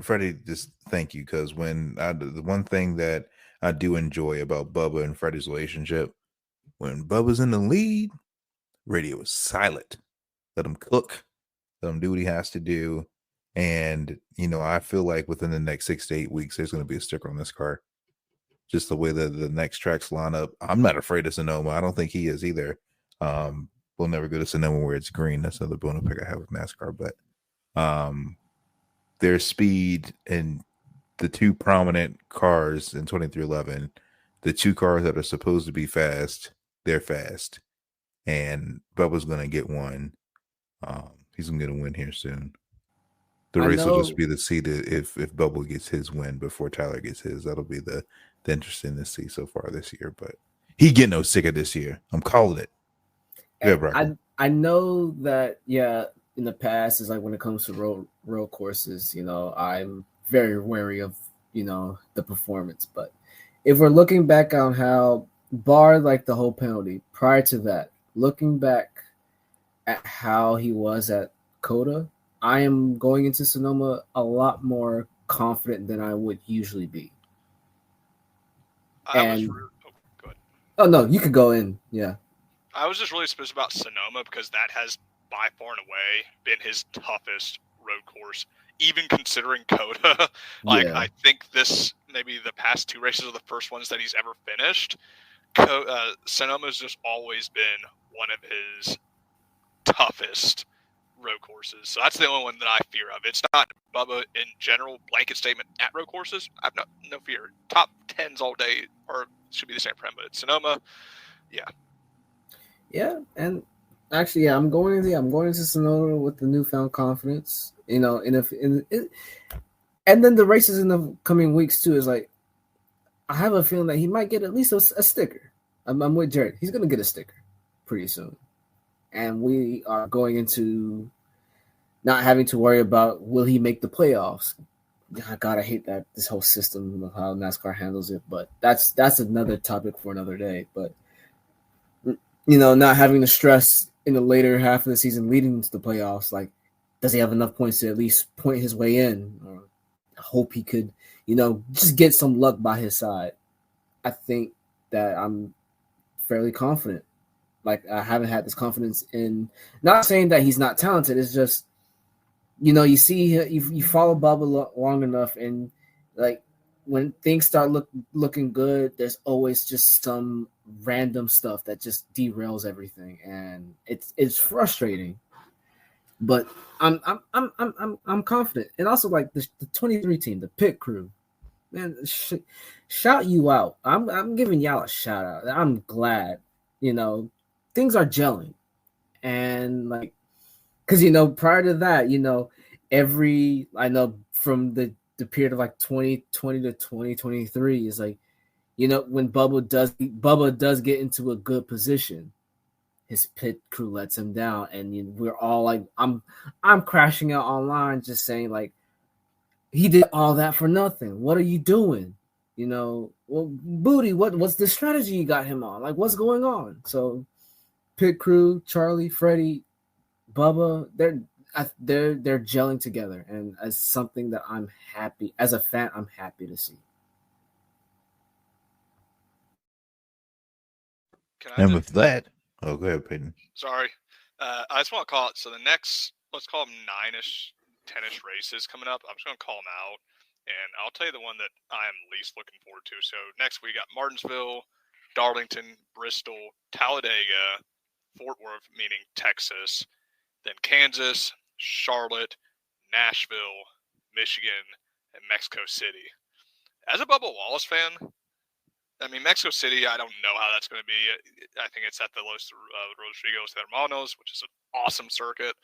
Freddie, just thank you, because when the one thing that I do enjoy about Bubba and Freddie's relationship, when Bubba's in the lead, radio is silent. Let him cook. Let him do what he has to do. And, I feel like within the next 6 to 8 weeks, there's going to be a sticker on this car. Just the way that the next tracks line up. I'm not afraid of Sonoma. I don't think he is either. We'll never go to Sonoma where it's green. That's another bone to pick I have with NASCAR. But their speed and the 2 prominent cars in 2311, the 2 cars that are supposed to be fast, they're fast. And Bubba's going to get one. He's going to get a win here soon. The race will just be to see if Bubba gets his win before Tyler gets his. That'll be the interesting to see so far this year. But he get no sicker this year. I'm calling it. Yeah, I know that, yeah, in the past, is like when it comes to road courses, I'm very wary of, the performance. But if we're looking back on how, bar like the whole penalty, prior to that, looking back at how he was at Coda, I am going into Sonoma a lot more confident than I would usually be. Go ahead. Oh, no, you could go in. Yeah. I was just really supposed about Sonoma because that has by far and away been his toughest road course, even considering Coda. I think this, maybe the past 2 races are the first ones that he's ever finished. Sonoma's just always been one of his toughest road courses. So that's the only one that I fear of. It's not Bubba in general, blanket statement at road courses. I've no fear. Top 10s all day should be the same for him, but Sonoma, yeah. Yeah, and actually, yeah, I'm going into Sonoma with the newfound confidence, and then the races in the coming weeks too is like, I have a feeling that he might get at least a sticker. I'm with Jared. He's gonna get a sticker pretty soon, and we are going into not having to worry about will he make the playoffs. God, I hate that this whole system of how NASCAR handles it, but that's another topic for another day. But not having the stress in the later half of the season leading to the playoffs, like, does he have enough points to at least point his way in, or hope he could, just get some luck by his side? I think that I'm fairly confident. Like, I haven't had this confidence in, not saying that he's not talented. It's just, you see, you follow Bubba long enough, and like when things start looking good, there's always just some random stuff that just derails everything, and it's frustrating. But I'm confident, and also like the 23 team, the pit crew, man, shout you out. I'm giving y'all a shout out. I'm glad, things are gelling, and like, because prior to that, I know from the period of like 2020 to 2023 is like, when Bubba does get into a good position, his pit crew lets him down, and we're all like, I'm crashing out online just saying like, he did all that for nothing. What are you doing? Well, Booty, what's the strategy you got him on? Like, what's going on? So, pit crew, Charlie, Freddie, Bubba, they're gelling together, and as something that I'm happy as a fan, I'm happy to see. And with that, go ahead, Peyton. Sorry, I just want to call it. So the next, let's call them 9-ish, 10-ish races coming up. I'm just going to call them out, and I'll tell you the one that I am least looking forward to. So next we got Martinsville, Darlington, Bristol, Talladega, Fort Worth, meaning Texas, then Kansas, Charlotte, Nashville, Michigan, and Mexico City. As a Bubba Wallace fan, I mean, Mexico City, I don't know how that's going to be. I think it's at the Los Rodriguez Hermanos, which is an awesome circuit.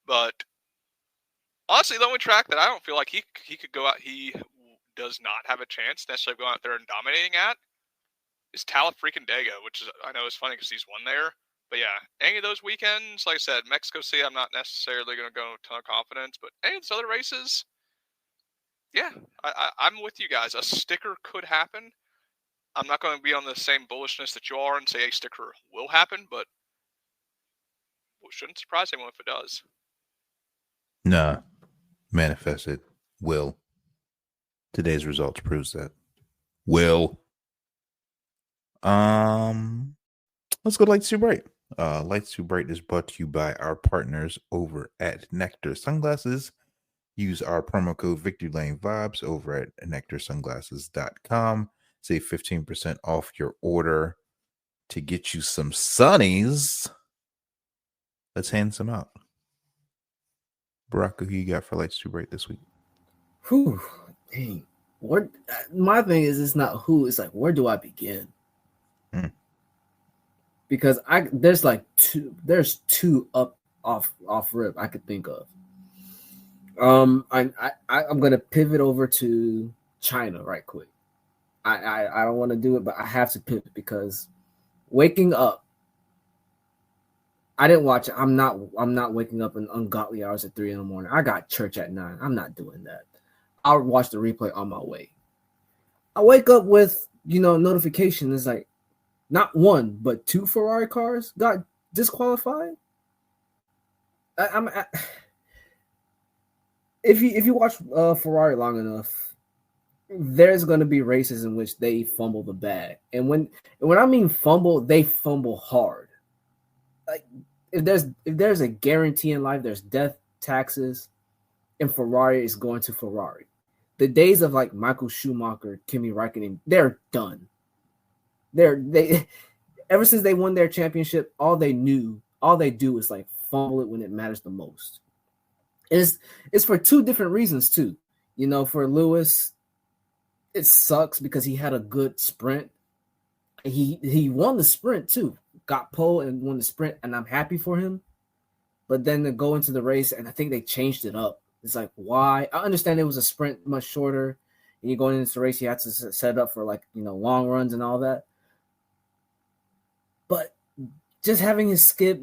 But honestly, the only track that I don't feel like he could go out, he does not have a chance necessarily going out there and dominating at, is Talladega, which is, I know it's funny because he's won there. But yeah, any of those weekends, like I said, Mexico City, I'm not necessarily going to go with a ton of confidence. But any of those other races, yeah, I'm with you guys. A sticker could happen. I'm not going to be on the same bullishness that you are and say a sticker will happen, but it shouldn't surprise anyone if it does. Nah, manifest it. Will. Today's results proves that. Will. Let's go Lights Too Bright. Lights Too Bright is brought to you by our partners over at Nectar Sunglasses. Use our promo code Victory Lane Vibes over at nectarsunglasses.com. Save 15% off your order to get you some sunnies. Let's hand some out. Barack, who you got for Lights Too Bright this week? Whew, dang. My thing is, it's not who, it's like, where do I begin? Because there's two off rip I could think of. I'm gonna pivot over to China right quick. I don't want to do it, but I have to pivot because waking up, I didn't watch it. I'm not waking up in ungodly hours at 3 a.m. I got church at 9. I'm not doing that. I'll watch the replay on my way. I wake up with, notification. It's like not one, but 2 Ferrari cars got disqualified. If you watch Ferrari long enough, there's going to be races in which they fumble the bag. And when I mean fumble, they fumble hard. Like if there's a guarantee in life, there's death, taxes, and Ferrari is going to Ferrari. The days of like Michael Schumacher, Kimi Räikkönen, they're done. They ever since they won their championship, all they do is like fumble it when it matters the most. It's for 2 different reasons too. For Lewis, it sucks because he had a good sprint. He won the sprint too, got pole and won the sprint, and I'm happy for him. But then to go into the race, and I think they changed it up. It's like, why? I understand it was a sprint much shorter, and you're going into the race, you have to set it up for like long runs and all that. But just having his skid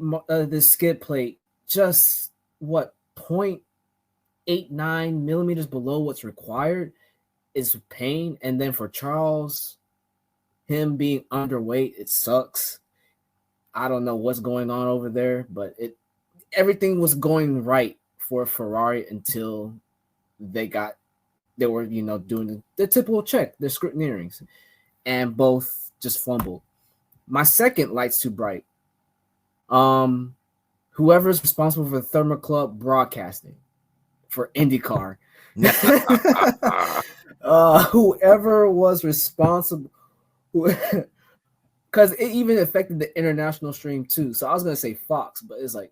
plate just 0.89 millimeters below what's required is pain. And then for Charles, him being underweight, it sucks. I don't know what's going on over there, but everything was going right for Ferrari until they were doing the typical check, the scrutineerings, and both just fumbled. My second Lights Too Bright. Whoever's responsible for the Thermal Club broadcasting for IndyCar. Whoever was responsible, because it even affected the international stream too. So I was gonna say Fox, but it's like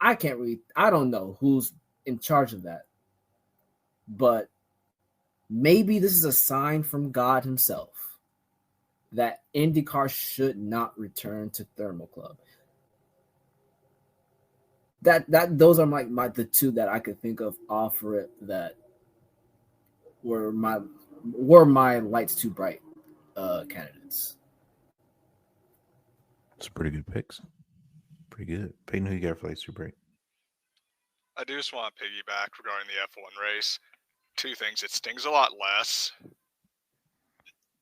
I don't know who's in charge of that. But maybe this is a sign from God himself that IndyCar should not return to Thermal Club. Those are my the two that I could think of off rip that were my lights too bright candidates. It's pretty good picks. Pretty good. Peyton, who you got for lights too bright? I do just want to piggyback regarding the F1 race. Two things. It stings a lot less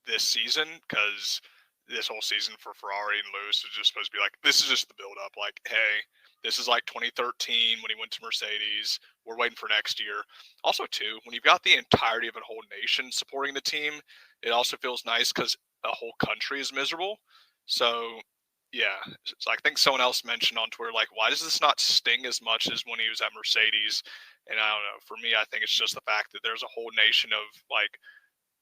this season because this whole season for Ferrari and Lewis is just supposed to be like, this is just the build up. Like, hey, this is like 2013 when he went to Mercedes. We're waiting for next year. Also, too, when you've got the entirety of a whole nation supporting the team, it also feels nice because a whole country is miserable. So, yeah, I think someone else mentioned on Twitter, like, why does this not sting as much as when he was at Mercedes? And I don't know. For me, I think it's just the fact that there's a whole nation of, like,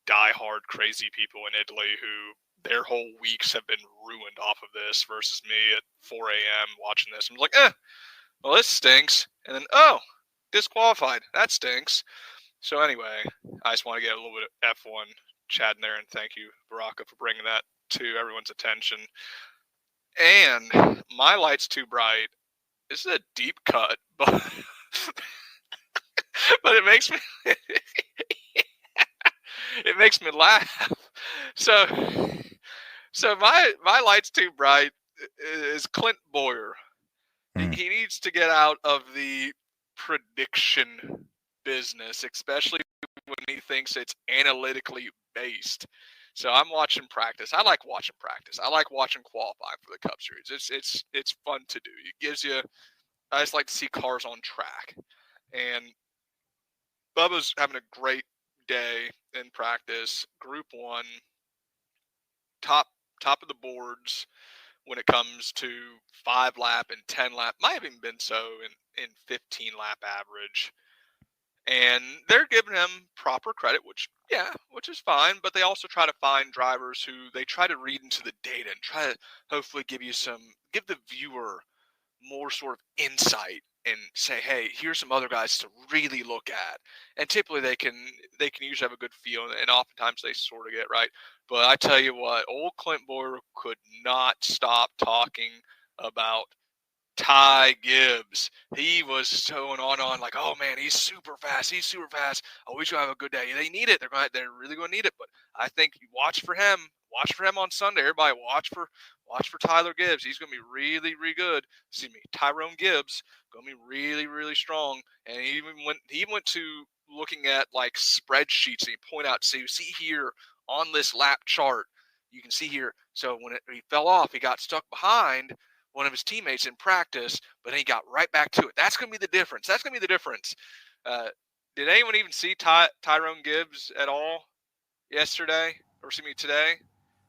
diehard crazy people in Italy who their whole weeks have been ruined off of this versus me at 4 a.m. watching this. I'm like, well, this stinks. And then, disqualified. That stinks. So anyway, I just want to get a little bit of F1 chat in there, and thank you, Baraka, for bringing that to everyone's attention. And my light's too bright. This is a deep cut, but but it makes me it makes me laugh. So my light's too bright is Clint Boyer. He needs to get out of the prediction business, especially when he thinks it's analytically based. So I'm watching practice. I like watching practice. I like watching qualifying for the Cup Series. It's fun to do. It gives you. I just like to see cars on track. And Bubba's having a great day in practice. Group 1, top of the boards when it comes to 5 lap and 10 lap. Might have even been so in 15 lap average. And they're giving him proper credit, which is fine. But they also try to find drivers who they try to read into the data and try to hopefully give the viewer more sort of insight and say, hey, here's some other guys to really look at. And typically they can usually have a good feel, and oftentimes they sort of get right. But I tell you what, old Clint Boyer could not stop talking about Ty Gibbs. He was going on like, oh man, he's super fast. Oh, we should have a good day. They need it. They're really going to need it. But I think you watch for him. Watch for him on Sunday. Everybody watch for Tyler Gibbs. He's going to be really, really good. Tyrone Gibbs going to be really, really strong. And he went to looking at like spreadsheets and he point out, see here on this lap chart, you can see here. So when he fell off, he got stuck behind one of his teammates in practice, but then he got right back to it. That's going to be the difference. Did anyone even see Tyrone Gibbs at all yesterday, or today?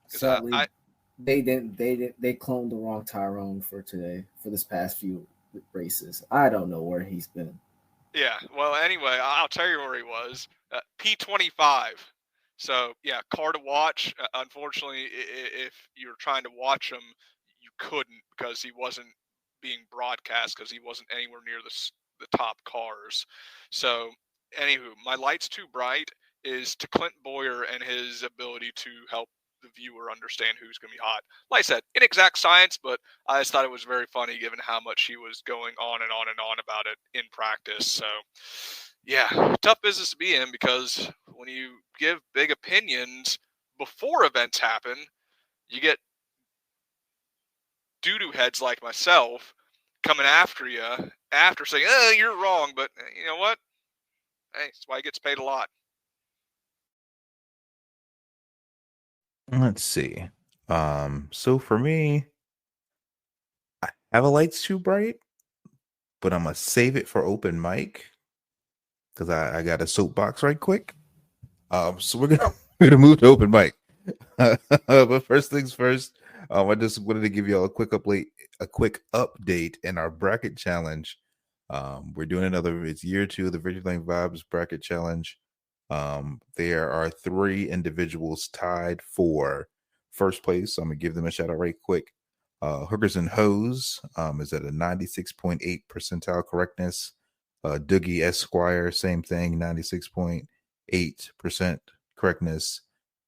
Sadly, they didn't. They cloned the wrong Tyrone for today, for this past few races. I don't know where he's been. Yeah. Well, anyway, I'll tell you where he was. P25. So yeah, car to watch. Unfortunately, if you're trying to watch him, you couldn't because he wasn't being broadcast because he wasn't anywhere near the top cars. So, anywho, my light's too bright is to Clint Boyer and his ability to help the viewer understand who's going to be hot. Like I said, inexact science, but I just thought it was very funny given how much he was going on and on and on about it in practice. So, yeah, tough business to be in because when you give big opinions before events happen, you get doo-doo heads like myself coming after you after saying, you're wrong. But you know what? Hey, that's why he gets paid a lot. Let's see. So for me, I have a light's too bright, but I'm gonna save it for open mic because I got a soapbox right quick. So we're gonna move to open mic. But first things first, I just wanted to give you all a quick update in our bracket challenge. We're doing it's year 2 of the Virgin Lane Vibes bracket challenge. There are 3 individuals tied for first place. So I'm gonna give them a shout out right quick. Hookers and Hose is at a 96.8 percentile correctness. Doogie Esquire, same thing, 96.8 98% correctness,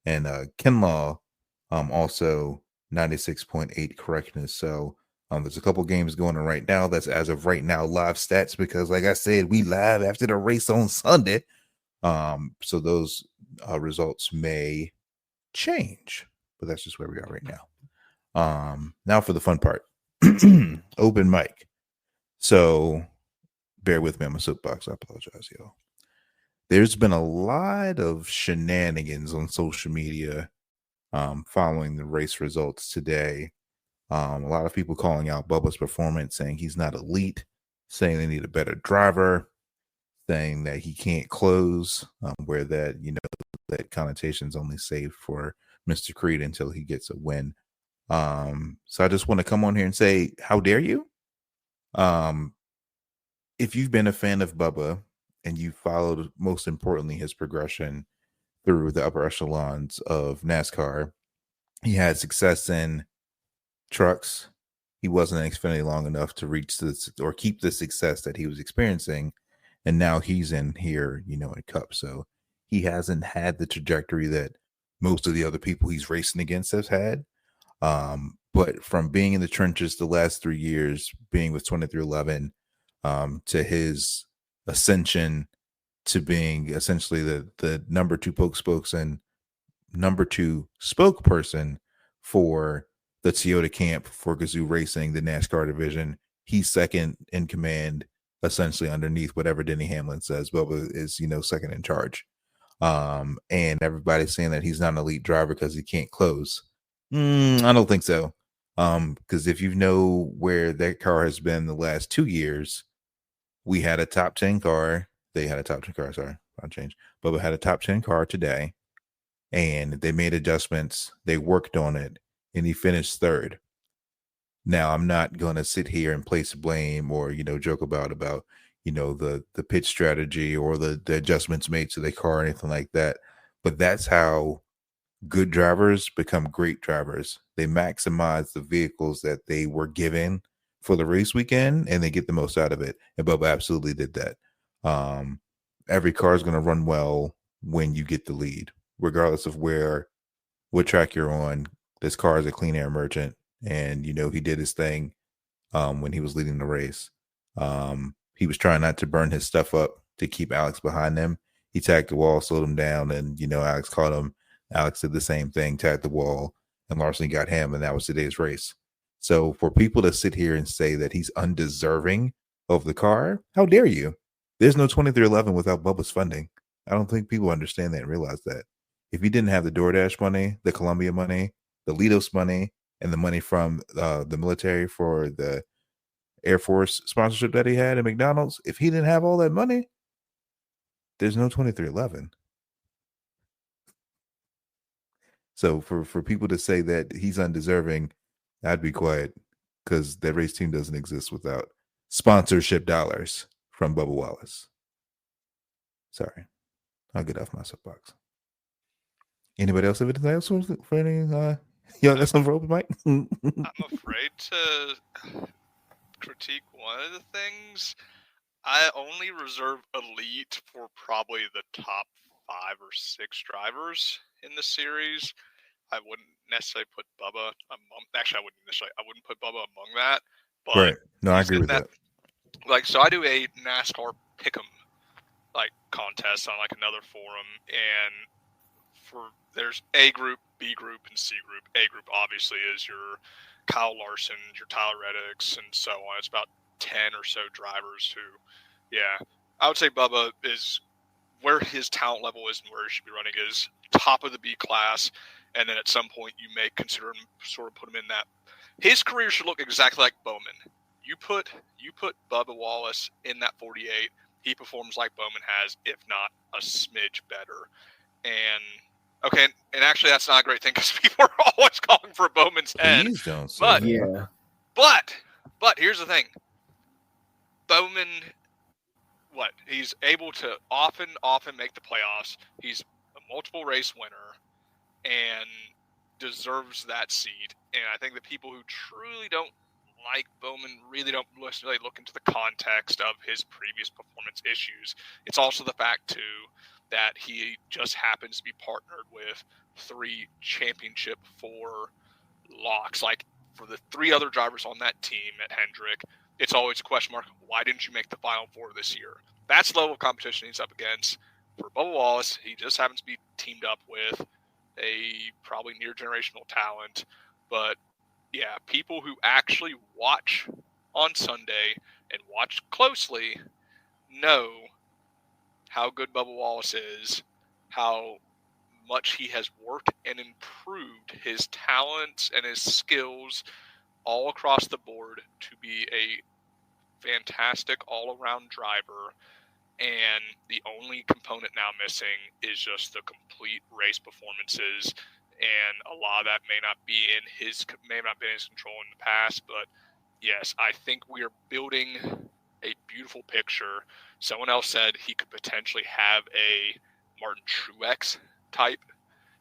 and Kinlaw also 96.8 correctness. So there's a couple games going on right now. That's as of right now live stats, because like I said, we live after the race on Sunday. So those results may change, but that's just where we are right now. Now for the fun part. Open mic. So bear with me on my soapbox. I apologize, y'all. There's been a lot of shenanigans on social media following the race results today. A lot of people calling out Bubba's performance, saying he's not elite, saying they need a better driver, saying that he can't close, where that, that connotation is only saved for Mr. Creed until he gets a win. So I just want to come on here and say, how dare you? If you've been a fan of Bubba and you followed, most importantly, his progression through the upper echelons of NASCAR, he had success in trucks. He wasn't in Xfinity long enough to reach this or keep the success that he was experiencing. And now he's in here, in Cup. So he hasn't had the trajectory that most of the other people he's racing against have had. But from being in the trenches the last 3 years, being with 2311, to his ascension to being essentially the number 2 spokesperson for the Toyota camp for Gazoo Racing, the NASCAR division. He's second in command, essentially underneath whatever Denny Hamlin says. Bubba is, second in charge. And everybody's saying that he's not an elite driver because he can't close. I don't think so. Because if you know where that car has been the last 2 years, we had a top 10 car. They had a top 10 car. Sorry, I'll change. Bubba had a top 10 car today, and they made adjustments. They worked on it, and he finished third. Now, I'm not going to sit here and place blame or, joke about, the pitch strategy or the adjustments made to the car or anything like that. But that's how good drivers become great drivers. They maximize the vehicles that they were given for the race weekend, and they get the most out of it. And Bubba absolutely did that. Every car is going to run well when you get the lead, regardless of what track you're on. This car is a clean air merchant, and he did his thing when he was leading the race. He was trying not to burn his stuff up to keep Alex behind him. He tagged the wall, slowed him down, and Alex caught him. Alex did the same thing, tagged the wall, and Larson got him, and that was today's race. So for people to sit here and say that he's undeserving of the car, how dare you? There's no 2311 without Bubba's funding. I don't think people understand that and realize that. If he didn't have the DoorDash money, the Columbia money, the Lidos money, and the money from the military for the Air Force sponsorship that he had at McDonald's, if he didn't have all that money, there's no 2311. So for people to say that he's undeserving, I'd be quiet, because that race team doesn't exist without sponsorship dollars from Bubba Wallace. Sorry, I'll get off my soapbox. Anybody else have anything else for any? Y'all got something for open mic? I'm afraid to critique one of the things. I only reserve elite for probably the top 5 or 6 drivers in the series. I wouldn't necessarily put Bubba among. Actually, I wouldn't put Bubba among that. But right. No, I agree with that. So I do a NASCAR pick'em contest on another forum, and there's A group, B group, and C group. A group obviously is your Kyle Larson, your Tyler Reddicks, and so on. It's about 10 or so drivers who, I would say Bubba is where his talent level is and where he should be running is top of the B class. And then at some point you may consider him, sort of put him in that. His career should look exactly like Bowman. You put Bubba Wallace in that 48, he performs like Bowman has, if not a smidge better. And actually that's not a great thing, because people are always calling for Bowman's head. Please don't say but that. Yeah. But here's the thing. Bowman, he's able to often make the playoffs. He's a multiple race winner and deserves that seat. And I think the people who truly don't like Bowman really don't necessarily look into the context of his previous performance issues. It's also the fact, too, that he just happens to be partnered with 3 championship 4 locks. Like, for the 3 other drivers on that team at Hendrick, it's always a question mark, why didn't you make the Final 4 this year? That's the level of competition he's up against. For Bubba Wallace, he just happens to be teamed up with a probably near generational talent. But yeah, people who actually watch on Sunday and watch closely know how good Bubba Wallace is, how much he has worked and improved his talents and his skills all across the board to be a fantastic all-around driver. And the only component now missing is just the complete race performances, and a lot of that may not be in his control in the past. But yes, I think we are building a beautiful picture. Someone else said he could potentially have a Martin Truex type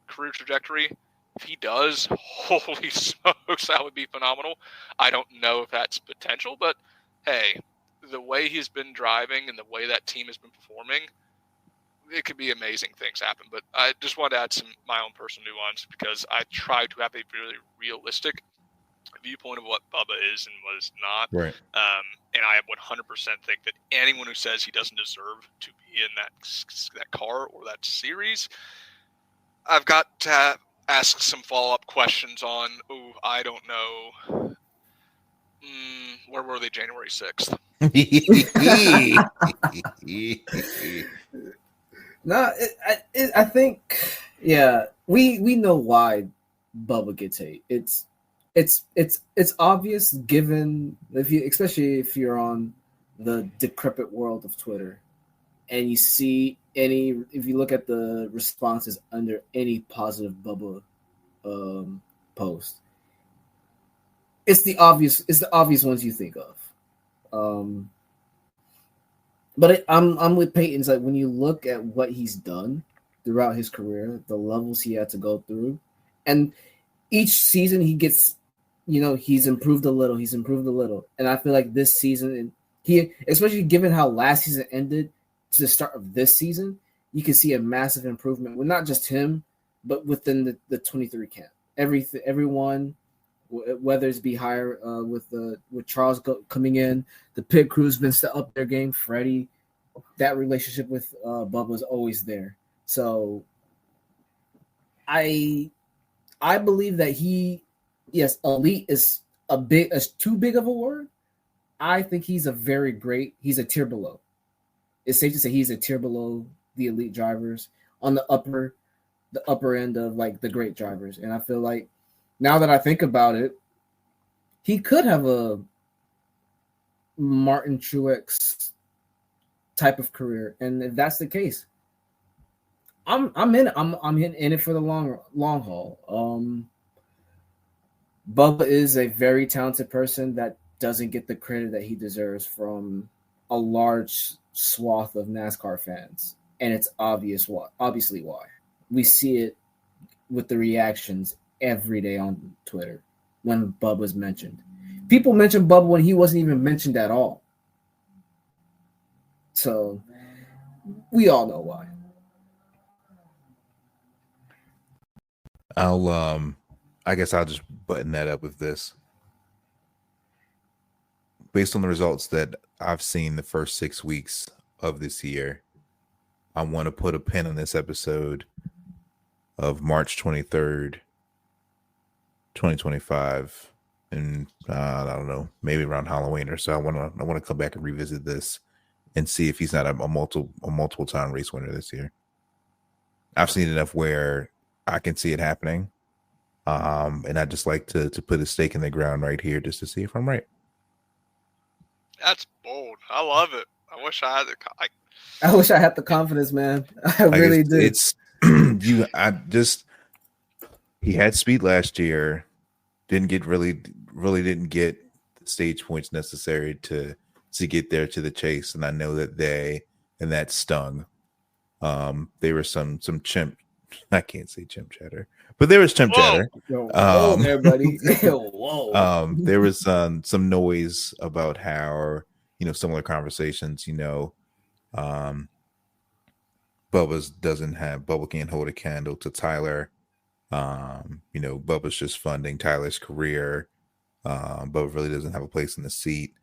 career trajectory. If he does, holy smokes, that would be phenomenal. I don't know if that's potential, but hey, the way he's been driving and the way that team has been performing, it could be amazing things happen. But I just wanted to add my own personal nuance, because I try to have a really realistic viewpoint of what Bubba is and what is not. Right. And I 100% think that anyone who says he doesn't deserve to be in that car or that series, I've got to ask some follow-up questions on, I don't know. Where were they January 6th? No, I think, yeah, we know why Bubba gets hate. It's obvious, given especially if you're on the decrepit world of Twitter, and you see if you look at the responses under any positive Bubba post, it's the obvious ones you think of. But I'm with Peyton's, like, when you look at what he's done throughout his career, the levels he had to go through, and each season he gets, he's improved a little. And I feel like this season, he, especially given how last season ended to the start of this season, you can see a massive improvement with not just him, but within the 23 camp. Everyone, whether it's be higher with Charles coming in, the pit crew's been set up their game. Freddie, that relationship with Bubba is always there. So I believe that elite is too big of a word. I think he's a tier below. It's safe to say he's a tier below the elite drivers, on the upper end of, like, the great drivers. And I feel like, now that I think about it, he could have a Martin Truex type of career. And if that's the case, I'm in it for the long haul. Bubba is a very talented person that doesn't get the credit that he deserves from a large swath of NASCAR fans. And it's obviously why. We see it with the reactions every day on Twitter when Bubba's mentioned. People mention Bubba when he wasn't even mentioned at all. So we all know why. I guess I'll just button that up with this. Based on the results that I've seen the first 6 weeks of this year, I want to put a pin on this episode of March 23rd, 2025, and I don't know, maybe around Halloween or so. I want to come back and revisit this and see if he's not a multiple time race winner this year. I've seen enough where I can see it happening, and I just like to put a stake in the ground right here just to see if I'm right. That's bold. I love it. I wish I had the confidence, man. I really do. It's he had speed last year, didn't get didn't get the stage points necessary to get there to the chase, and I know that that stung. They were some chimp I can't say chimp chatter, but there was chimp chatter. Whoa there, buddy. Whoa. There was some noise about how, similar conversations, Bubba can't hold a candle to Tyler. Bubba's just funding Tyler's career. Bubba really doesn't have a place in the seat.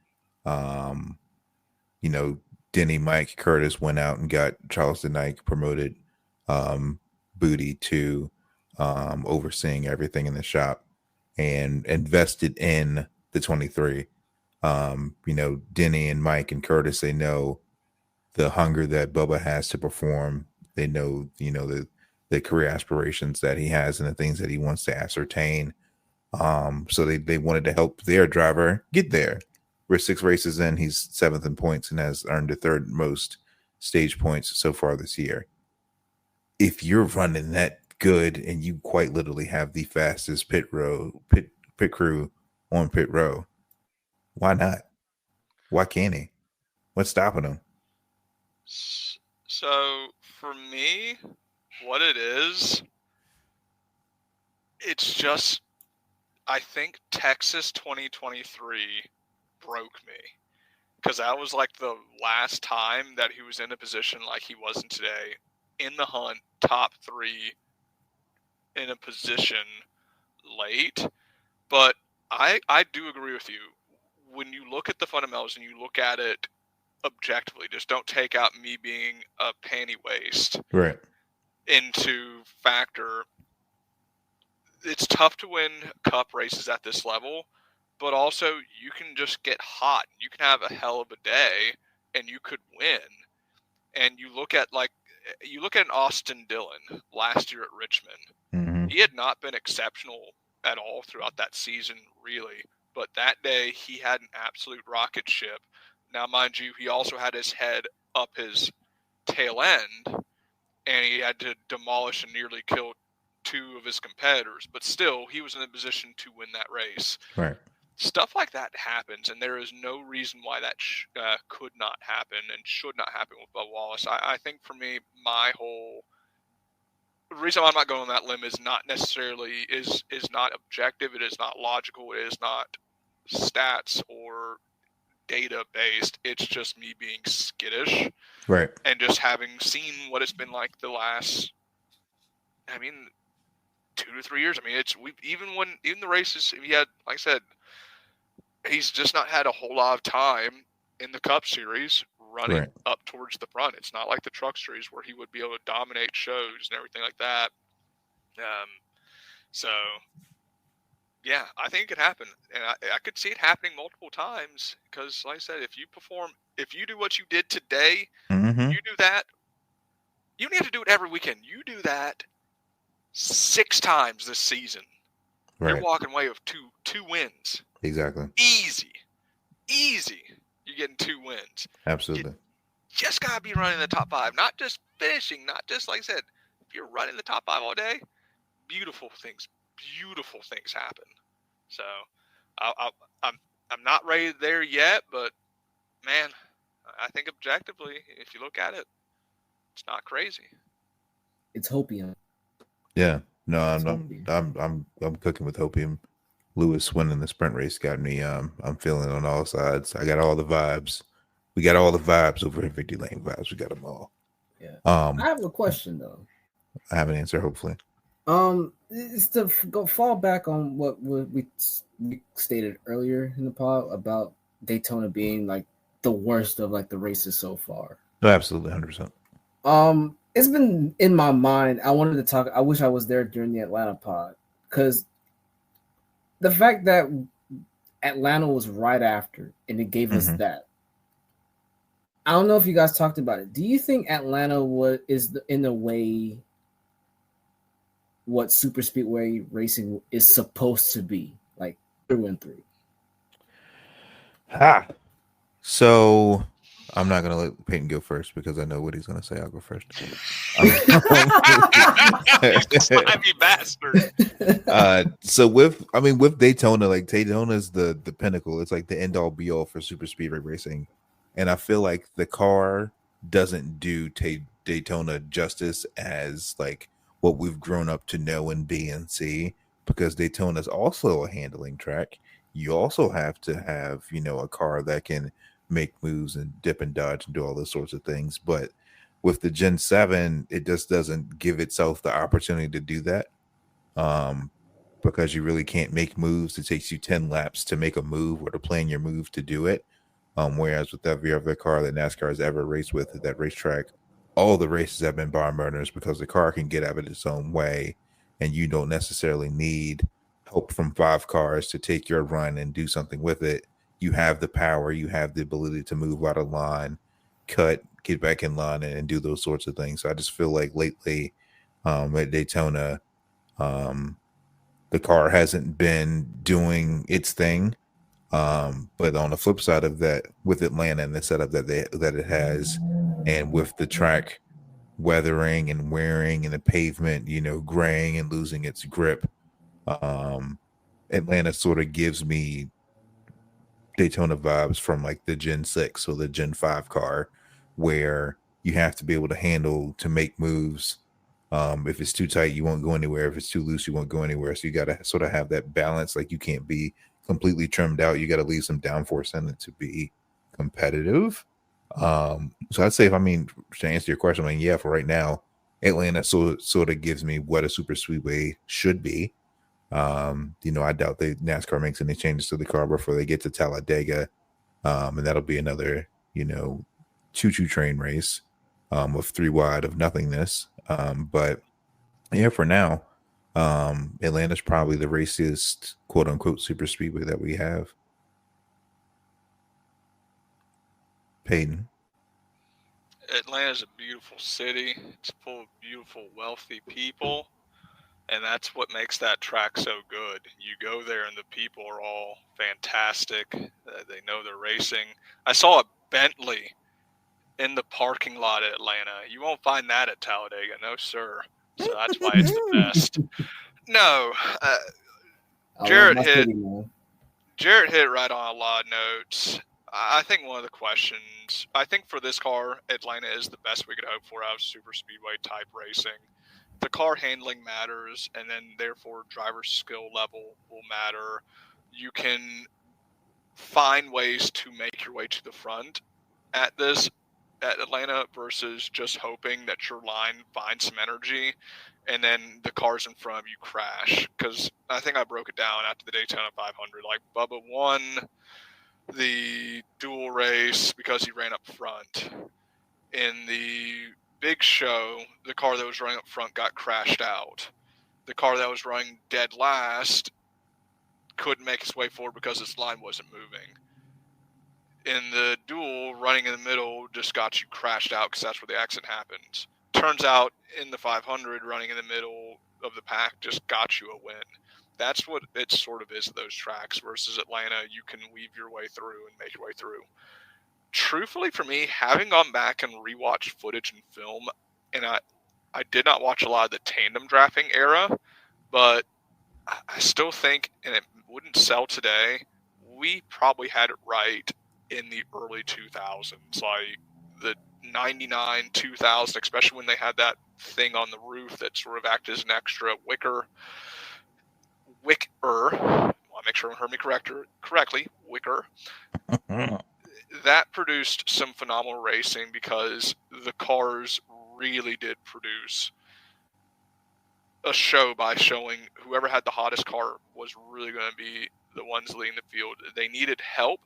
Denny, Mike, Curtis went out and got Charleston Knight promoted Booty to overseeing everything in the shop and invested in the 23. Denny and Mike and Curtis, they know the hunger that Bubba has to perform. They know, the career aspirations that he has and the things that he wants to ascertain. So they wanted to help their driver get there. We're 6 races in. He's 7th in points and has earned the 3rd most stage points so far this year. If you're running that good and you quite literally have the fastest pit crew on pit row, why not? Why can't he? What's stopping him? So for me, what it is, it's just, I think Texas 2023 broke me, because that was like the last time that he was in a position like he wasn't today, in the hunt, top 3, in a position late. But I do agree with you. When you look at the fundamentals and you look at it objectively, just don't take out me being a panty waste right into factor. It's tough to win cup races at this level, but also you can just get hot. You can have a hell of a day and you could win. And you look at an Austin Dillon last year at Richmond. Mm-hmm. He had not been exceptional at all throughout that season, really. But that day he had an absolute rocket ship. Now, mind you, he also had his head up his tail end, and he had to demolish and nearly kill 2 of his competitors. But still, he was in a position to win that race. Right. Stuff like that happens, and there is no reason why that could not happen and should not happen with Bubba Wallace. I think for me, the reason why I'm not going on that limb is not necessarily is not objective. It is not logical. It is not stats or data based. It's just me being skittish, right? And just having seen what it's been like the last, 2 to 3 years. Even the races, he had, like I said, he's just not had a whole lot of time in the Cup Series running up towards the front. It's not like the Truck Series where he would be able to dominate shows and everything like that. So, yeah, I think it could happen. And I could see it happening multiple times because, like I said, if you do what you did today, mm-hmm. you do that. You don't have to do it every weekend. You do that 6 times this season. Right. You're walking away with two wins. Exactly. Easy. You're getting 2 wins. Absolutely. You just got to be running the top 5, not just finishing, not just, like I said, if you're running the top 5 all day, beautiful things happen. So I'm not ready there yet, but man, I think objectively, if you look at it, it's not crazy. It's hopium. Yeah. No, I'm cooking with hopium. Lewis winning the sprint race got me. I'm feeling on all sides. I got all the vibes. We got all the vibes over at 50 Lane Vibes. We got them all. Yeah. I have a question though. I have an answer, hopefully. It's to fall back on what we stated earlier in the pod about Daytona being like the worst of like the races so far. No, absolutely, 100%. It's been in my mind. I wanted to talk. I wish I was there during the Atlanta pod because the fact that Atlanta was right after and it gave us that. I don't know if you guys talked about it. Do you think Atlanta is in a way what super speedway racing is supposed to be, like through and through? So I'm not gonna let Peyton go first because I know what he's gonna say. I'll go first. Slimy bastard. So with Daytona, like Daytona is the pinnacle. It's like the end all be all for super speedway racing, and I feel like the car doesn't do Daytona justice as like what we've grown up to know in B and C, because Daytona is also a handling track. You also have to have, a car that can make moves and dip and dodge and do all those sorts of things. But with the Gen 7, it just doesn't give itself the opportunity to do that. Because you really can't make moves. It takes you 10 laps to make a move or to plan your move to do it. Whereas with every other car that NASCAR has ever raced with at that racetrack, all the races have been barn burners because the car can get out of its own way, and you don't necessarily need help from 5 cars to take your run and do something with it. You have the power, you have the ability to move out of line, cut, get back in line, and do those sorts of things. So I just feel like lately at Daytona, the car hasn't been doing its thing. But on the flip side of that, with Atlanta and the setup that it has, and with the track weathering and wearing and the pavement, graying and losing its grip, Atlanta sort of gives me Daytona vibes from like the Gen 6 or the Gen 5 car, where you have to be able to handle to make moves. If it's too tight, you won't go anywhere. If it's too loose, you won't go anywhere. So you got to sort of have that balance. Like, you can't be completely trimmed out. You got to leave some downforce in it to be competitive. So I'd say, to answer your question, yeah, for right now, Atlanta sort of gives me what a super speedway should be. I doubt NASCAR makes any changes to the car before they get to Talladega. And that'll be another, choo-choo train race of 3 wide of nothingness. But yeah, for now, Atlanta's probably the raciest, quote unquote, super speedway that we have. Peyton. Atlanta's a beautiful city. It's full of beautiful, wealthy people. And that's what makes that track so good. You go there and the people are all fantastic. They know they're racing. I saw a Bentley in the parking lot at Atlanta. You won't find that at Talladega. No, sir. So that's why it's the best. No. Jarrett hit right on a lot of notes. I think one of the questions, I think for this car, Atlanta is the best we could hope for out of super speedway type racing. The car handling matters, and then therefore driver skill level will matter. You can find ways to make your way to the front at Atlanta versus just hoping that your line finds some energy and then the cars in front of you crash. Because I think I broke it down after the Daytona 500. Like, Bubba won the dual race because he ran up front. In the big show, the car that was running up front got crashed out. The car that was running dead last couldn't make its way forward because its line wasn't moving. In the duel, running in the middle just got you crashed out because that's where the accident happens. Turns out in the 500, running in the middle of the pack just got you a win. That's what it sort of is at those tracks, versus Atlanta, you can weave your way through and make your way through. Truthfully, for me, having gone back and rewatched footage and film, and I did not watch a lot of the tandem drafting era, but I still think, and it wouldn't sell today, we probably had it right in the early 2000s, like the 99, 2000, especially when they had that thing on the roof that sort of acted as an extra wicker. I want to make sure I heard me correctly. Wicker. That produced some phenomenal racing because the cars really did produce a show by showing whoever had the hottest car was really going to be the ones leading the field. They needed help,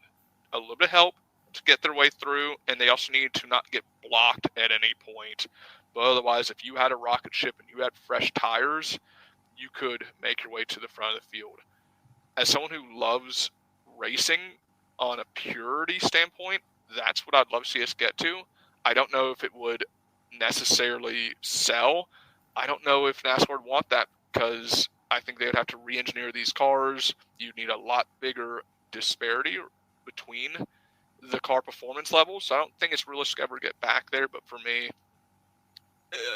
a little bit of help to get their way through, and they also needed to not get blocked at any point. But otherwise, if you had a rocket ship and you had fresh tires, you could make your way to the front of the field. As someone who loves racing on a purity standpoint, that's what I'd love to see us get to. I don't know if it would necessarily sell. I don't know if NASCAR would want that, because I think they would have to re-engineer these cars. You'd need a lot bigger disparity between the car performance levels. So I don't think it's realistic ever to get back there. But for me,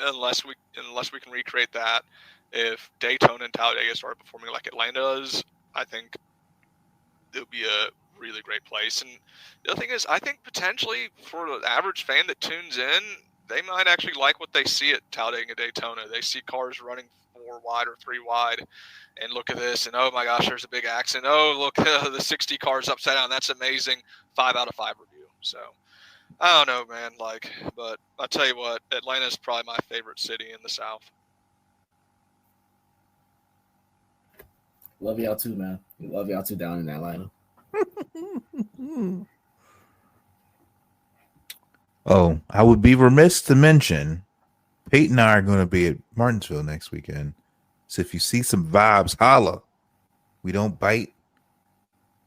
unless we can recreate that, if Daytona and Talladega started performing like Atlanta does, I think it would be a really great place. And the other thing is, I think potentially for the average fan that tunes in, they might actually like what they see at Talladega Daytona. They see cars running 4 wide or 3 wide, and look at this, and oh my gosh, there's a big accident. Oh, look, the 60 cars upside down. That's amazing. 5 out of 5 review. So I don't know, man. But I'll tell you what, Atlanta's probably my favorite city in the South. Love y'all too, man. We love y'all too down in Atlanta. Oh, I would be remiss to mention Peyton and I are going to be at Martinsville next weekend. So if you see some vibes, holla. We don't bite.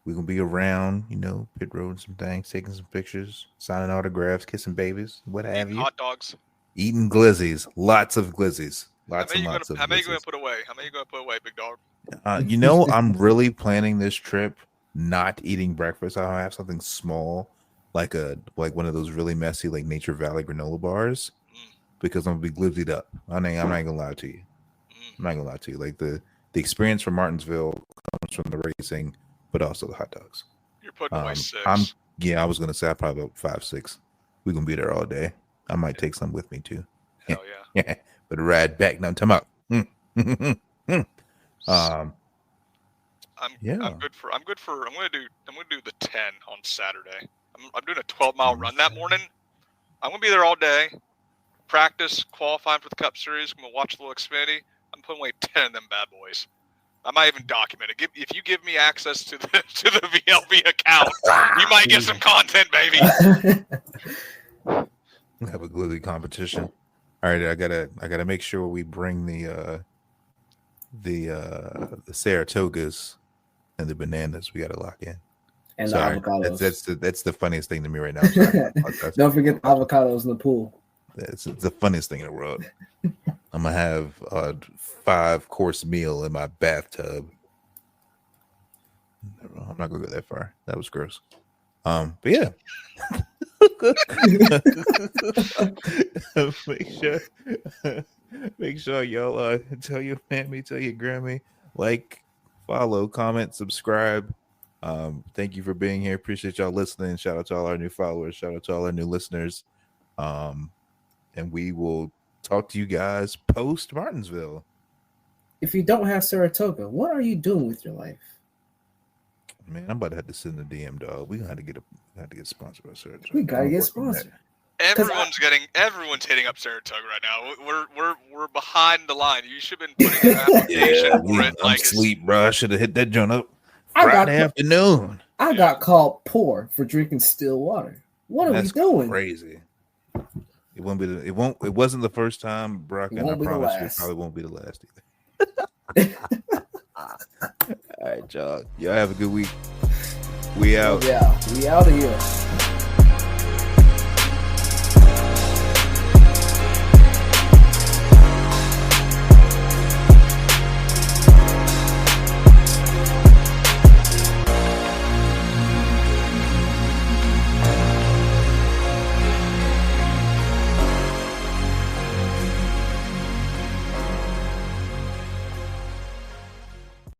We're going to be around, pit road and some things, taking some pictures, signing autographs, kissing babies, what have you. Hot dogs. Eating glizzies. Lots of glizzies. Lots and lots of glizzies. How many are you going to put away? How many are you going to put away, big dog? I'm really planning this trip not eating breakfast. I'll have something small, like one of those really messy, like Nature Valley granola bars, because I'm going to be glizzied up. I'm not going to lie to you. I'm not going to lie to you. Like the experience from Martinsville comes from the racing, but also the hot dogs. You're putting away 6. I was going to say probably about 5, 6. We're going to be there all day. I might take some with me too. Hell yeah. Yeah. But ride back. Now, time out. I'm good for I'm going to do the 10 on Saturday. I'm doing a 12-mile run that morning. I'm going to be there all day. Practice, qualifying for the Cup Series. I'm going to watch the little Xfinity. I'm putting away 10 of them bad boys. I might even document it. If you give me access to the VLV account, you might get some content, baby. Have a glizzy competition. All right, I gotta make sure we bring the Saratogas and the bananas. We gotta lock in. And the avocados. That's the funniest thing to me right now. Don't forget the avocados in the pool. It's the funniest thing in the world. I'm gonna have a 5-course meal in my bathtub. I'm not gonna go that far. That was gross. But yeah. make sure y'all tell your family, tell your Grammy, like, follow, comment, subscribe. Thank you for being here. Appreciate y'all listening. Shout out to all our new followers. Shout out to all our new listeners. And we will talk to you guys post Martinsville. If you don't have Saratoga, what are you doing with your life? Man, I'm about to have to send a DM, dog. We gonna have to get sponsored by Saratoga. We gotta get sponsored. Everyone's hitting up Saratoga right now. We're behind the line. You should have been putting an application for it. I'm asleep, bro. I should have hit that joint up Friday afternoon. I got called poor for drinking still water. What are we doing? Crazy. It wasn't the first time, Brock, and I promise you, it probably won't be the last either. All right, y'all. Y'all have a good week. We out. Yeah, we out of here.